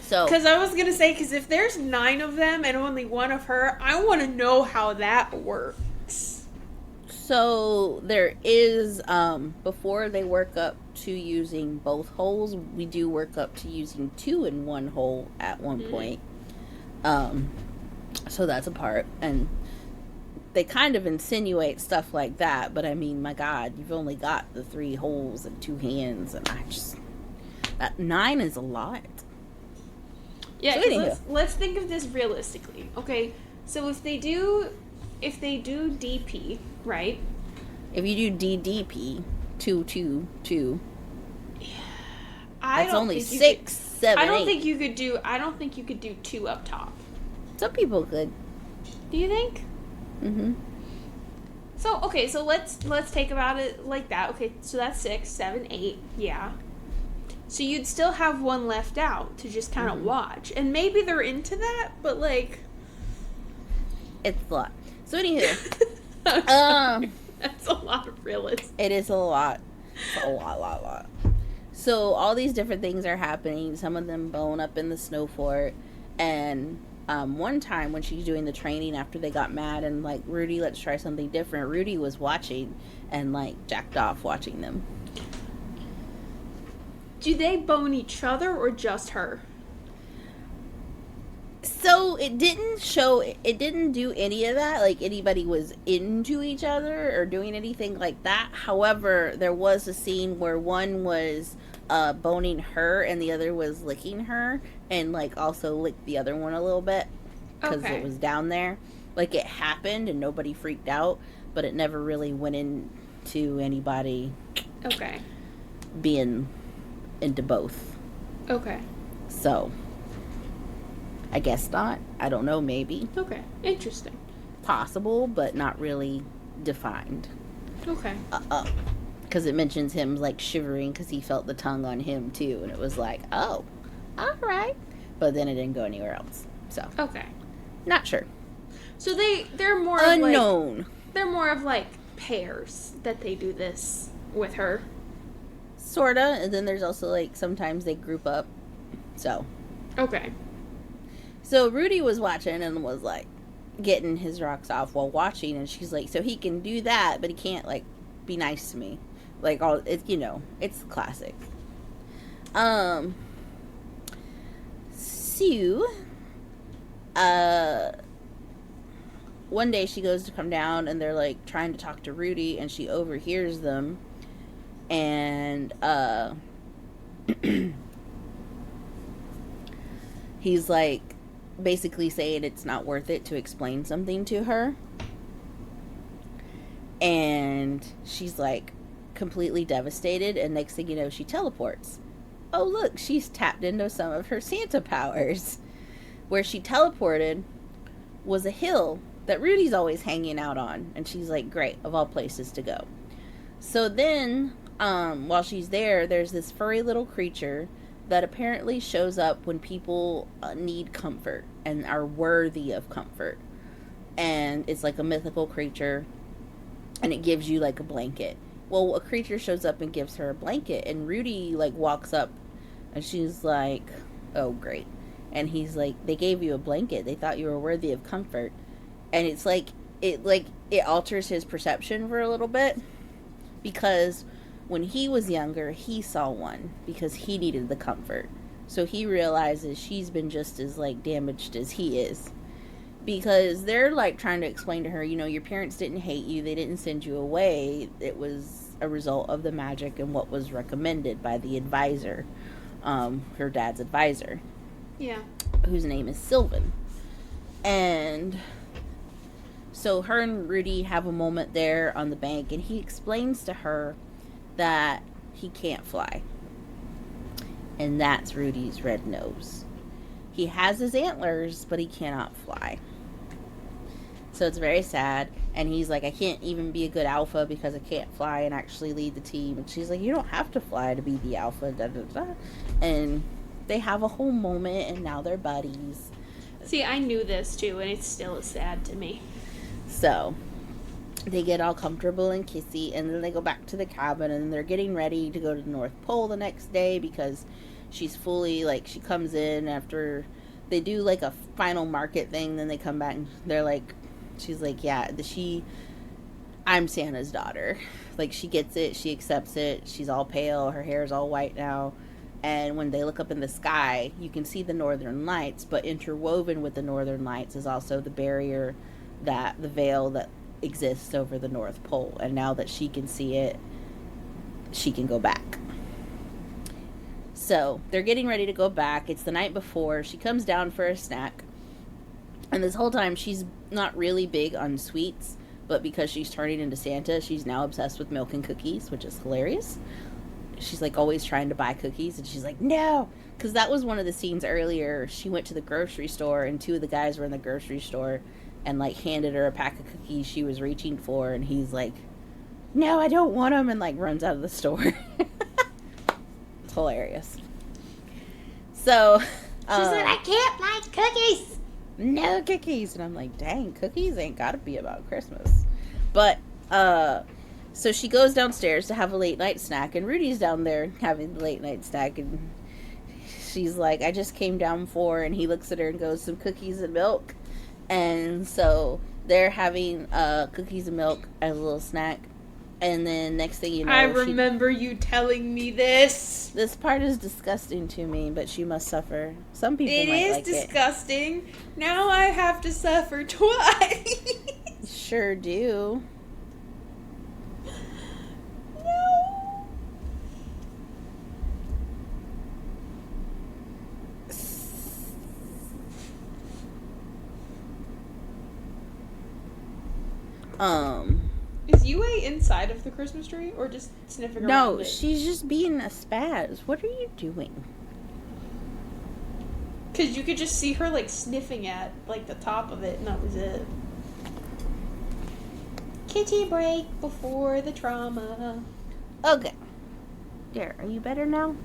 So, Because I was going to say, because if there's 9 of them and only 1 of her, I want to know how that works. so there is, before they work up to using both holes, we do work up to using 2 in one hole at one point. So that's a part. And they kind of insinuate stuff like that, but I mean, my God, you've only got the 3 holes and 2 hands, and that 9 is a lot. Yeah, So 'cause let's think of this realistically. Okay, so if they do DP, right? If you do DDP, 2, 2, 2, that's only 6, 7, I don't 8. think you could do. I don't think you could do 2 up top. Some people could. Do you think? Mm-hmm. So okay, so let's take about it like that. Okay, so that's 6, 7, 8. Yeah. So you'd still have 1 left out to just kind of watch, and maybe they're into that, but like, It's a lot. So anywho, that's a lot of realism. it is a lot. It's a lot. So all these different things are happening. Some of them bone up in the snow fort. And one time when she's doing the training after they got mad and like, Rudy, let's try something different. Rudy was watching and like jacked off watching them. Do they bone each other or just her? So it didn't do any of that, like anybody was into each other or doing anything like that. However, there was a scene where one was boning her and the other was licking her, and like also licked the other one a little bit because Okay. it was down there. Like it happened and nobody freaked out, but it never really went into anybody Okay. being into both. Okay. So I guess not. I don't know, maybe. Okay. Interesting. Possible, but not really defined. Okay. Because it mentions him like shivering because he felt the tongue on him too, and it was like, oh, all right. But then it didn't go anywhere else. So Okay. not sure. So they're more of Unknown. like, they're more of like pairs that they do this with her. Sorta. And then there's also like sometimes they group up. So Rudy was watching and was like getting his rocks off while watching, and she's like, so he can do that, but he can't like be nice to me. Like all it's it's classic. So one day she goes to come down and they're like trying to talk to Rudy and she overhears them, and he's like basically saying it's not worth it to explain something to her, and she's like completely devastated, and next thing you know she teleports. Oh look, she's tapped into some of her Santa powers. Where she teleported was a hill that Rudy's always hanging out on, and she's like, great, of all places to go. So then while she's there, there's this furry little creature that apparently shows up when people need comfort and are worthy of comfort. And it's like a mythical creature, and it gives you like a blanket. Well, a creature shows up and gives her a blanket, and Rudy like walks up, and she's like, "Oh, great." And he's like, "They gave you a blanket. They thought you were worthy of comfort." And it's it alters his perception for a little bit, because when he was younger, he saw one because he needed the comfort. So he realizes she's been just as like damaged as he is, because they're like trying to explain to her, your parents didn't hate you, they didn't send you away. It was a result of the magic and what was recommended by the advisor, her dad's advisor. Yeah. Whose name is Sylvan. And so her and Rudy have a moment there on the bank, and he explains to her that he can't fly. And that's Rudy's red nose. He has his antlers, but he cannot fly. So it's very sad. And he's like, I can't even be a good alpha because I can't fly and actually lead the team. And she's like, you don't have to fly to be the alpha. Da, da, da. And they have a whole moment, and now they're buddies. See, I knew this too, and it's still sad to me. So they get all comfortable and kissy, and then they go back to the cabin, and they're getting ready to go to the North Pole the next day, because she's fully, like, she comes in after they do, like, a final market thing, then they come back, and they're like, she's like, yeah, I'm Santa's daughter. Like, she gets it, she accepts it, she's all pale, her hair's all white now, and when they look up in the sky, you can see the northern lights, but interwoven with the northern lights is also the barrier, the veil that exists over the North Pole. And now that she can see it, she can go back. So they're getting ready to go back. It's the night before. She comes down for a snack, and this whole time she's not really big on sweets, but because she's turning into Santa, she's now obsessed with milk and cookies, which is hilarious. She's like always trying to buy cookies, and she's like, no, because that was one of the scenes earlier. She went to the grocery store, and two of the guys were in the grocery store and like handed her a pack of cookies she was reaching for, and he's like, no, I don't want them, and like runs out of the store. It's hilarious. So she's like, I can't buy cookies. No cookies. And I'm like, dang, cookies ain't gotta be about Christmas. But so she goes downstairs to have a late night snack, and Rudy's down there having the late night snack, and she's like, I just came down for, and he looks at her and goes, some cookies and milk. And so they're having cookies and milk as a little snack. And then next thing you know, I remember you telling me this. This part is disgusting to me, but she must suffer. Some people might like it. It is disgusting. Now I have to suffer twice. Sure do. Is Yue inside of the Christmas tree, or just sniffing around? No, she's just being a spaz. What are you doing? Because you could just see her, like, sniffing at, like, the top of it, and that was it. Kitty break before the trauma. Okay. There, are you better now?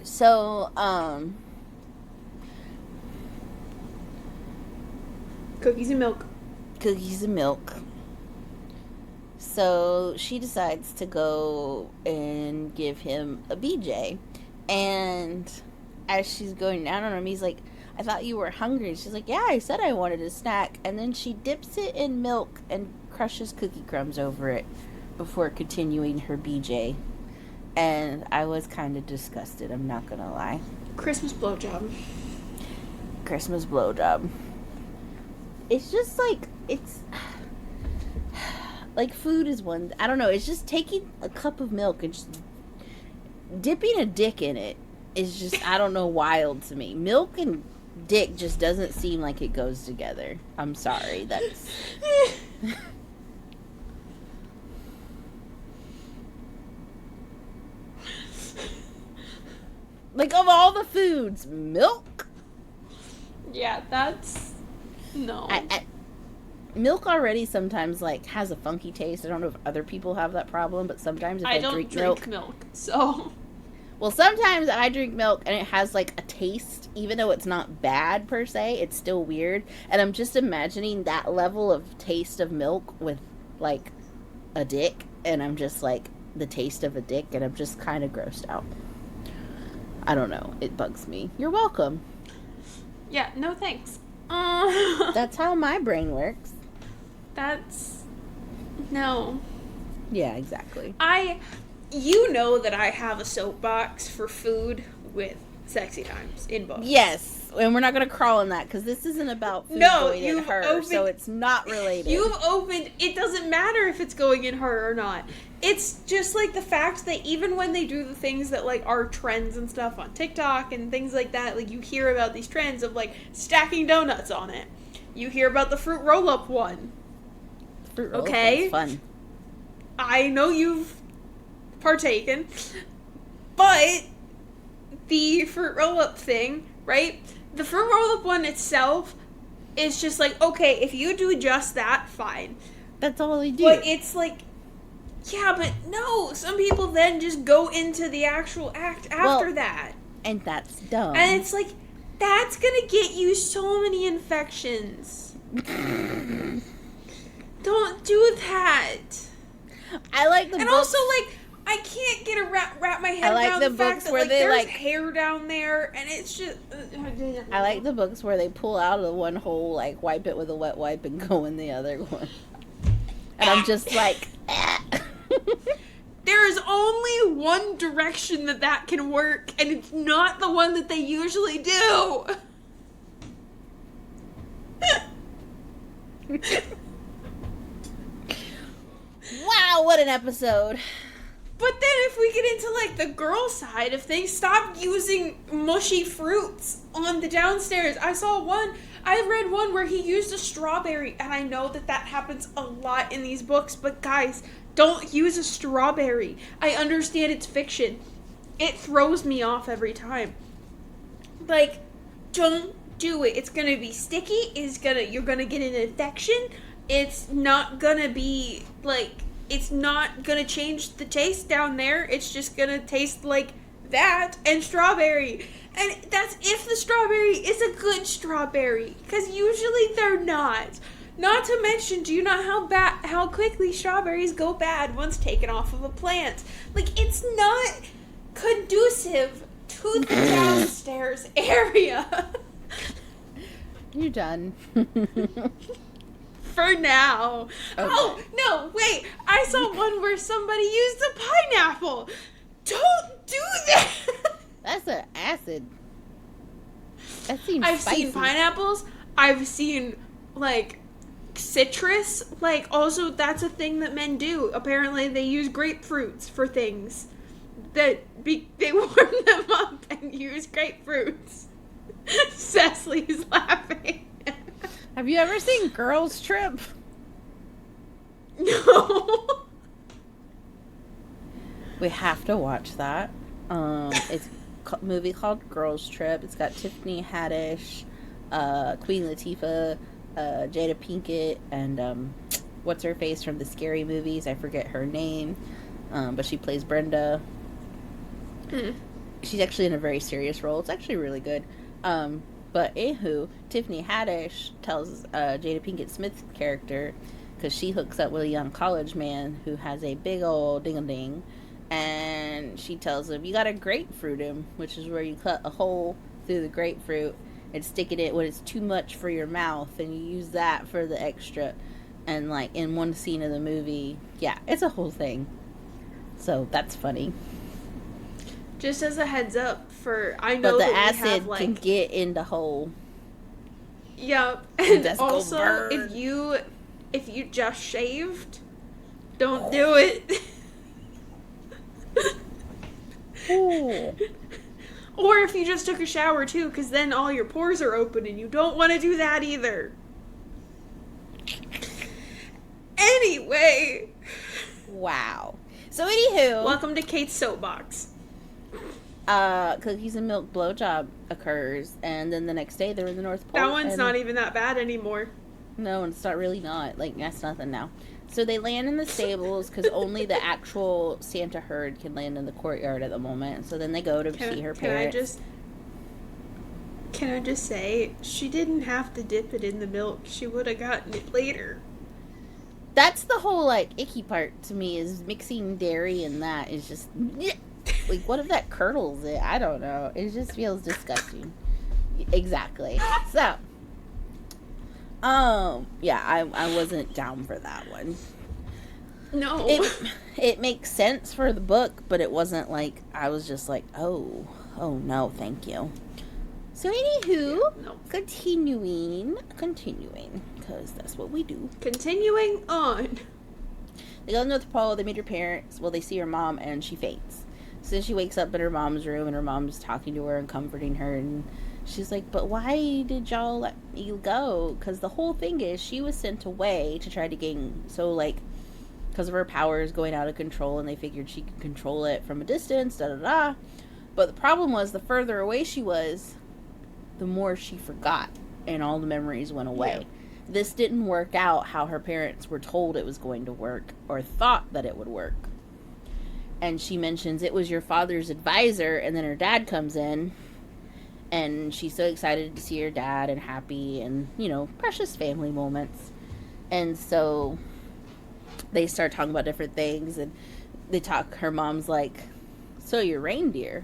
So, cookies and milk. Cookies and milk. So she decides to go and give him a BJ. And as she's going down on him, he's like, I thought you were hungry. She's like, yeah, I said I wanted a snack. And then she dips it in milk and crushes cookie crumbs over it before continuing her BJ. And I was kind of disgusted, I'm not gonna lie. Christmas blowjob. Christmas blowjob. It's just like, it's like food is one, I don't know, it's just taking a cup of milk and just dipping a dick in it is just, I don't know, wild to me. Milk and dick just doesn't seem like it goes together. I'm sorry, that's like, of all the foods, milk? Yeah, that's no. Milk already sometimes, like, has a funky taste. I don't know if other people have that problem, but sometimes if I drink milk, so. Well, sometimes I drink milk and it has, like, a taste. Even though it's not bad, per se, it's still weird. And I'm just imagining that level of taste of milk with, like, a dick, and I'm just like, the taste of a dick, and I'm just kind of grossed out. I don't know. It bugs me. You're welcome. Yeah, no thanks. That's how my brain works. That's... No. Yeah, exactly. You know that I have a soapbox for food with sexy times in books. Yes, and we're not going to crawl in that, because this isn't about food going in her, so it's not related. You've opened... It doesn't matter if it's going in her or not. It's just, like, the fact that even when they do the things that, like, are trends and stuff on TikTok and things like that, like, you hear about these trends of, like, stacking donuts on it. You hear about the fruit roll-up one. Fruit roll-up one's fun. I know you've partaken, but the fruit roll-up thing, right? The fruit roll-up one itself is just like, okay, if you do just that, fine. That's all they do. But it's like, yeah, but no, some people then just go into the actual act after that. And that's dumb. And it's like, that's gonna get you so many infections. Don't do that. I like the and books. Also, like, I can't get a wrap my head around the fact that, like, there's hair down there, and it's just... I like the books where they pull out of the one hole, like, wipe it with a wet wipe and go in the other one. And I'm just like... There is only one direction that can work, and it's not the one that they usually do. Wow, what an episode. But then if we get into, like, the girl side, if they stop using mushy fruits on the downstairs. I read one where he used a strawberry, and I know that happens a lot in these books, but guys, don't use a strawberry. I understand it's fiction. It throws me off every time. Like, don't do it. It's gonna be sticky. You're gonna get an infection. It's not gonna be, like, it's not gonna change the taste down there. It's just gonna taste like that and strawberry. And that's if the strawberry is a good strawberry. Because usually they're not. Not to mention, do you know how quickly strawberries go bad once taken off of a plant? Like, it's not conducive to the downstairs area. You're done. For now. Okay. Oh, no, wait. I saw one where somebody used a pineapple. Don't do that. That's an acid. That seems I've spicy. seen pineapples. I've seen, like, citrus. Like, also, that's a thing that men do. Apparently, they use grapefruits for things. They warm them up and use grapefruits. Cecily's laughing. Have you ever seen Girls Trip? No. We have to watch that. It's a movie called Girls Trip. It's got Tiffany Haddish, Queen Latifah, Jada Pinkett, and what's her face from the Scary movies? I forget her name, but she plays Brenda. She's actually in a very serious role. It's actually really good. But anywho, Tiffany Haddish tells Jada Pinkett Smith's character, because she hooks up with a young college man who has a big old ding-a-ding, and she tells him, you gotta grapefruit him, which is where you cut a hole through the grapefruit and stick it in when it's too much for your mouth, and you use that for the extra. And, like, in one scene of the movie, yeah, it's a whole thing. So, that's funny. Just as a heads up, I know but the that acid we have, like, can get in the hole. Yep. And also, if you just shaved, don't do it. Ooh. Or if you just took a shower too, because then all your pores are open and you don't want to do that either. Anyway. Wow. So anywho. Welcome to Kate's Soapbox. Cookies and milk blowjob occurs, and then the next day they're in the North Pole. That one's not even that bad anymore. No, it's not really not. Like, that's nothing now. So they land in the stables, because only the actual Santa herd can land in the courtyard at the moment. So then they go to see her parents. Can I just say, she didn't have to dip it in the milk. She would have gotten it later. That's the whole, like, icky part to me, is mixing dairy and that is just, like, what if that curdles it? I don't know. It just feels disgusting. Exactly. So, yeah, I wasn't down for that one. No. It makes sense for the book, but it wasn't like, I was just like, oh no, thank you. So anywho, Yeah, no. continuing, because that's what we do. Continuing on. They go to the North Pole, they meet her parents, well, they see her mom, and she faints. So she wakes up in her mom's room, and her mom's talking to her and comforting her, and she's like, but why did y'all let you go? Because the whole thing is, she was sent away to try to gain, so, like, because of her powers going out of control, and they figured she could control it from a distance, da-da-da. But the problem was, the further away she was, the more she forgot, and all the memories went away. Yeah. This didn't work out how her parents were told it was going to work, or thought that it would work. And she mentions it was your father's advisor, and then her dad comes in, and she's so excited to see her dad, and happy, and, you know, precious family moments. And so they start talking about different things, and her mom's like, so you're reindeer?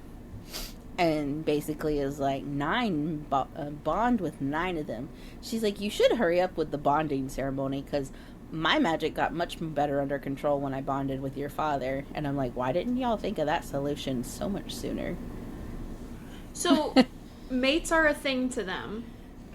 And basically is like, bond with 9 of them. She's like, you should hurry up with the bonding ceremony, because my magic got much better under control when I bonded with your father. And I'm like, why didn't y'all think of that solution so much sooner? So, mates are a thing to them.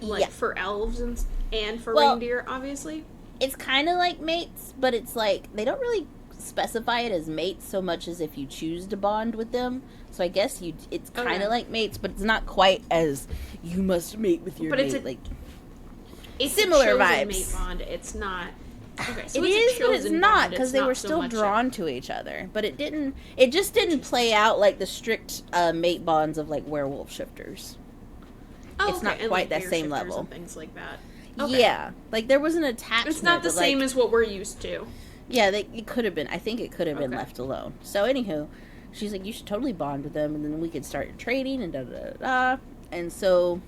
Like, yeah. For elves and for reindeer, obviously. It's kind of like mates, but it's like, they don't really specify it as mates so much as if you choose to bond with them. So I guess it's kind of like mates, but it's not quite as you must mate with your mate. It's similar a vibes. Mate bond. It's not. Okay, so it is, but it's not, because they were still drawn to each other. But it just didn't play out like the strict mate bonds of like werewolf shifters. Oh, it's not quite that same level. And things like that. Okay. Yeah, like there was an attachment. It's not the same as what we're used to. Yeah, it could have been. I think it could have been left alone. So anywho, she's like, you should totally bond with them, and then we could start trading and da-da-da-da. And so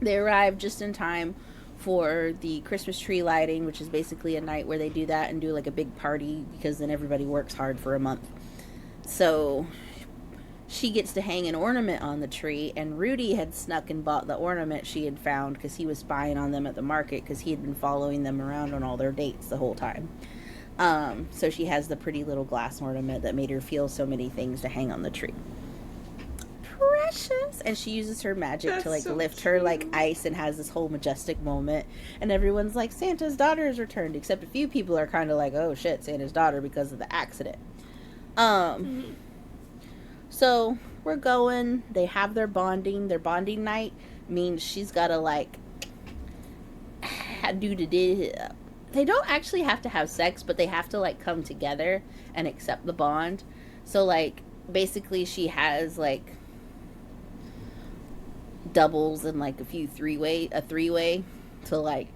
they arrive just in time for the Christmas tree lighting, which is basically a night where they do that and do like a big party, because then everybody works hard for a month. So she gets to hang an ornament on the tree, and Rudy had snuck and bought the ornament she had found because he was spying on them at the market, because he had been following them around on all their dates the whole time. So she has the pretty little glass ornament that made her feel so many things to hang on the tree. Precious! And she uses her magic to, like, so lift her, like, ice, and has this whole majestic moment. And everyone's like, Santa's daughter has returned. Except a few people are kind of like, oh, shit, Santa's daughter, because of the accident. So, we're going. They have their bonding. Their bonding night means she's got to, like, they don't actually have to have sex, but they have to, like, come together and accept the bond. So, like, basically she has, like, doubles and, like, a three-way to, like,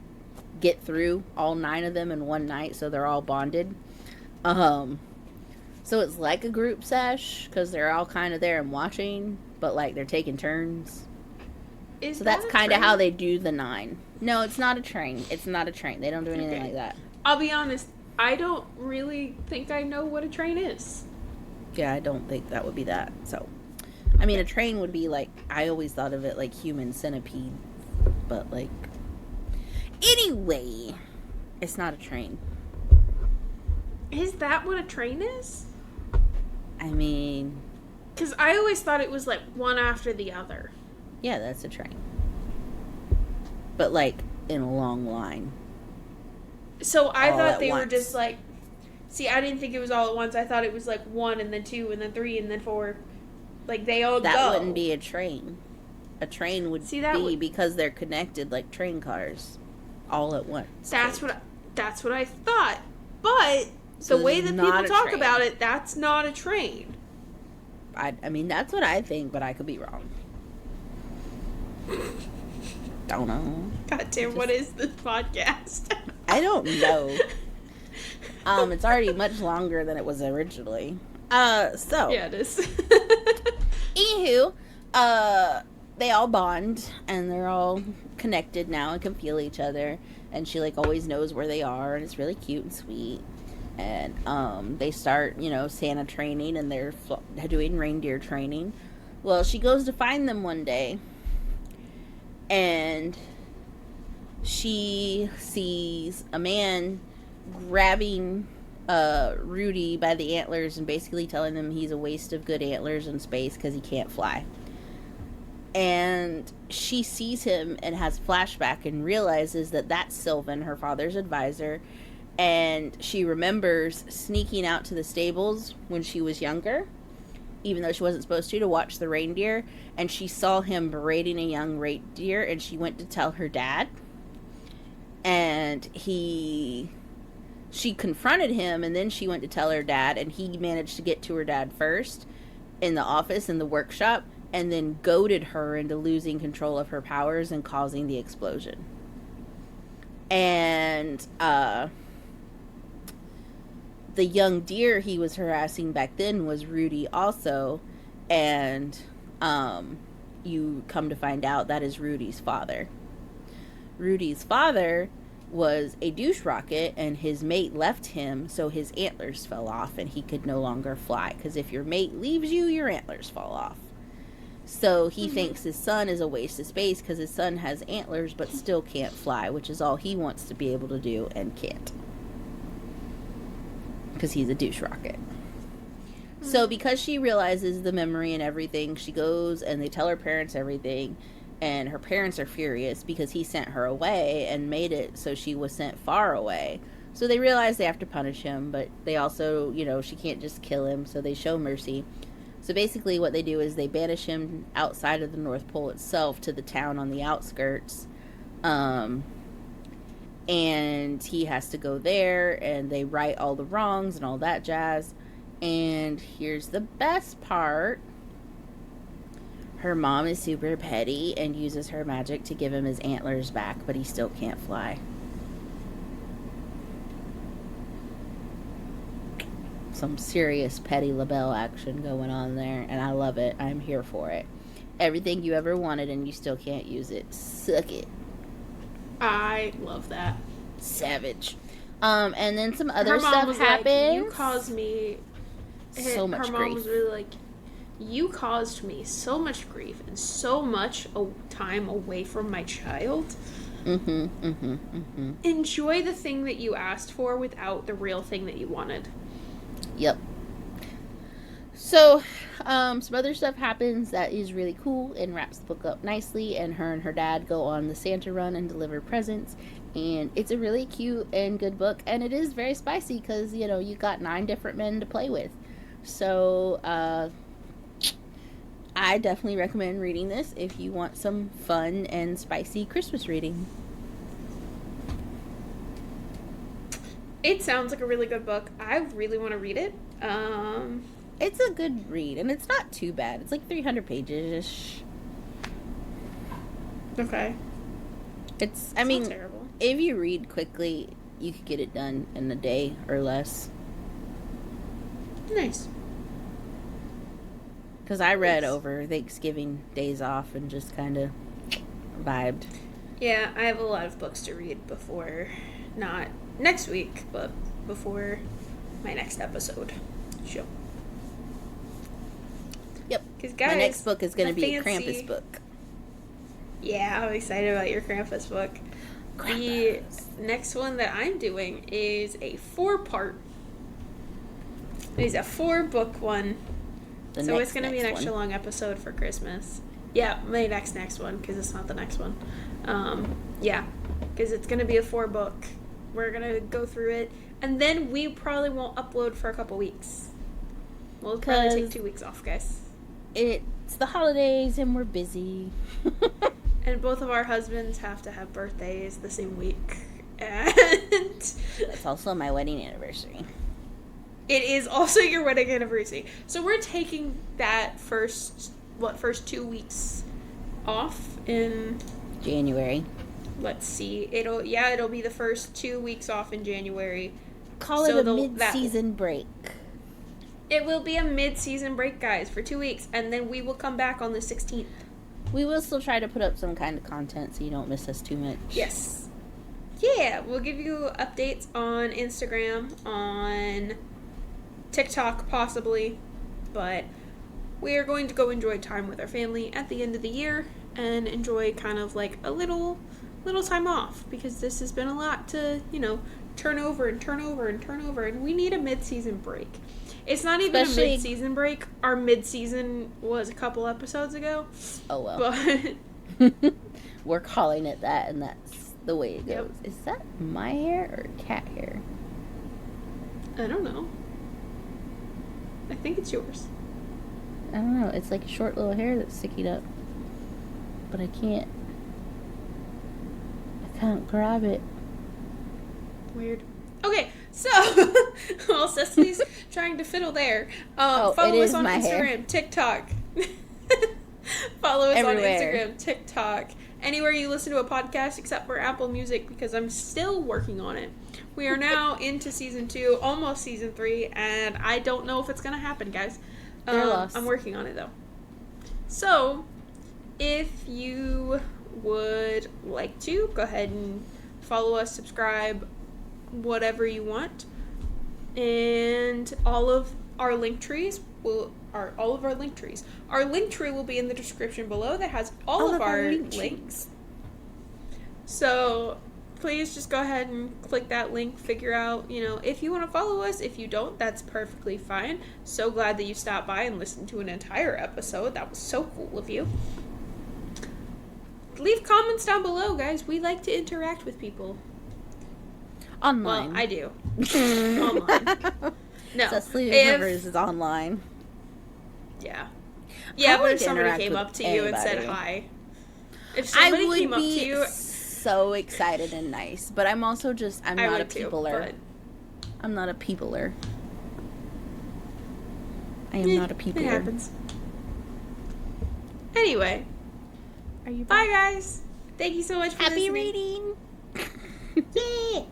get through all 9 of them in one night, so they're all bonded. So it's like a group sesh, because they're all kind of there and watching, but, like, they're taking turns. So that's kind of how they do the 9. No, it's not a train. It's not a train. They don't do anything like that. I'll be honest. I don't really think I know what a train is. Yeah, I don't think that would be that. So, I mean, a train would be like, I always thought of it like human centipede. But, like, anyway, it's not a train. Is that what a train is? I mean, because I always thought it was like one after the other. Yeah, that's a train. But, like, in a long line. So I thought they were just, like... See, I didn't think it was all at once. I thought it was, like, 1, and then 2, and then 3, and then 4. Like, they all go. That wouldn't be a train. A train would be because they're connected like train cars. All at once. That's what I thought. But the way that people talk about it, that's not a train. I mean, that's what I think, but I could be wrong. Don't know. God damn, what is this podcast? I don't know. It's already much longer than it was originally. So. Yeah, it is. Anywho, they all bond and they're all connected now and can feel each other. And she like always knows where they are, and it's really cute and sweet. And they start, Santa training, and they're doing reindeer training. Well, she goes to find them one day, and she sees a man grabbing Rudy by the antlers and basically telling him he's a waste of good antlers in space because he can't fly. And she sees him and has a flashback and realizes that that's Sylvan, her father's advisor. And she remembers sneaking out to the stables when she was younger, even though she wasn't supposed to watch the reindeer. And she saw him berating a young reindeer, and she went to tell her dad. And she confronted him, and then she went to tell her dad, and he managed to get to her dad first in the office, in the workshop, and then goaded her into losing control of her powers and causing the explosion. And the young deer he was harassing back then was Rudy also, and you come to find out that is Rudy's father. Rudy's father was a douche rocket, and his mate left him, so his antlers fell off and he could no longer fly, because if your mate leaves you, your antlers fall off. So he thinks his son is a waste of space because his son has antlers but still can't fly, which is all he wants to be able to do and can't, because he's a douche rocket. So because she realizes the memory and everything, she goes and they tell her parents everything, and her parents are furious because he sent her away and made it so she was sent far away. So they realize they have to punish him, but they also, she can't just kill him, so they show mercy. So basically what they do is they banish him outside of the North Pole itself to the town on the outskirts. And he has to go there, and they right all the wrongs and all that jazz. And here's the best part. Her mom is super petty and uses her magic to give him his antlers back, but he still can't fly. Some serious Petty LaBelle action going on there, and I love it. I'm here for it. Everything you ever wanted and you still can't use it. Suck it. I love that. Savage. And then some other stuff happens. Like, you caused me so much grief. Her mom was really like, you caused me so much grief and so much time away from my child. Enjoy the thing that you asked for without the real thing that you wanted. Yep. So, some other stuff happens that is really cool and wraps the book up nicely, and her dad go on the Santa run and deliver presents, and it's a really cute and good book, and it is very spicy because, you got 9 different men to play with. So, I definitely recommend reading this if you want some fun and spicy Christmas reading. It sounds like a really good book. I really want to read it. It's a good read, and it's not too bad. It's like 300 pages-ish. Okay. It's not terrible. If you read quickly, you could get it done in a day or less. Nice. Because I read over Thanksgiving days off and just kind of vibed. Yeah, I have a lot of books to read before, not next week, but before my next episode show. Yep. Because guys, my next book is going to be a Krampus book. Yeah, I'm excited about your Krampus book. Krampus. The next one that I'm doing is a 4-part. It's a 4-book one. So it's going to be an extra long episode for Christmas. Yeah, my next one, because it's not the next one. Yeah, because it's going to be a 4-book. We're going to go through it, and then we probably won't upload for a couple weeks. We'll probably take 2 weeks off, guys. It's the holidays, and we're busy. And both of our husbands have to have birthdays the same week. And it's also my wedding anniversary. It is also your wedding anniversary. So we're taking that first 2 weeks off in January. Let's see. It'll be the first 2 weeks off in January. Call it a mid-season break. It will be a mid-season break, guys, for 2 weeks, and then we will come back on the 16th. We will still try to put up some kind of content so you don't miss us too much. Yes. Yeah, we'll give you updates on Instagram, on TikTok possibly, but we are going to go enjoy time with our family at the end of the year and enjoy kind of like a little time off, because this has been a lot to, turn over, and we need a mid-season break. It's not even a mid-season break. Our mid-season was a couple episodes ago. Oh, well. But we're calling it that, and that's the way it goes. Yep. Is that my hair or cat hair? I don't know. I think it's yours. I don't know. It's like a short little hair that's sticking up. But I can't grab it. Weird. Okay, so while Cecily's trying to fiddle there, follow us on Instagram, hair. TikTok. Follow us Everywhere. on Instagram, TikTok, anywhere you listen to a podcast except for Apple Music, because I'm still working on it. We are now into season 2, almost season 3, and I don't know if it's gonna happen, guys. They're lost. I'm working on it though. So, if you would like to, go ahead and follow us, subscribe, whatever you want. And all of our link trees our link tree will be in the description below, that has all of our links. So please just go ahead and click that link, figure out, if you want to follow us. If you don't, that's perfectly fine. So glad that you stopped by and listened to an entire episode. That was so cool of you. Leave comments down below, guys. We like to interact with people. Online. Well, I do. Online. No. Cecily Rivers is online. Yeah. Yeah, but like if somebody came up to you and said hi. If somebody came up to you, so excited and nice. But I'm also I'm not a peopler. I'm not a peopler. I am not a peopler. It happens. Anyway. Are you bye, guys. Thank you so much for listening. Happy reading. Yeah.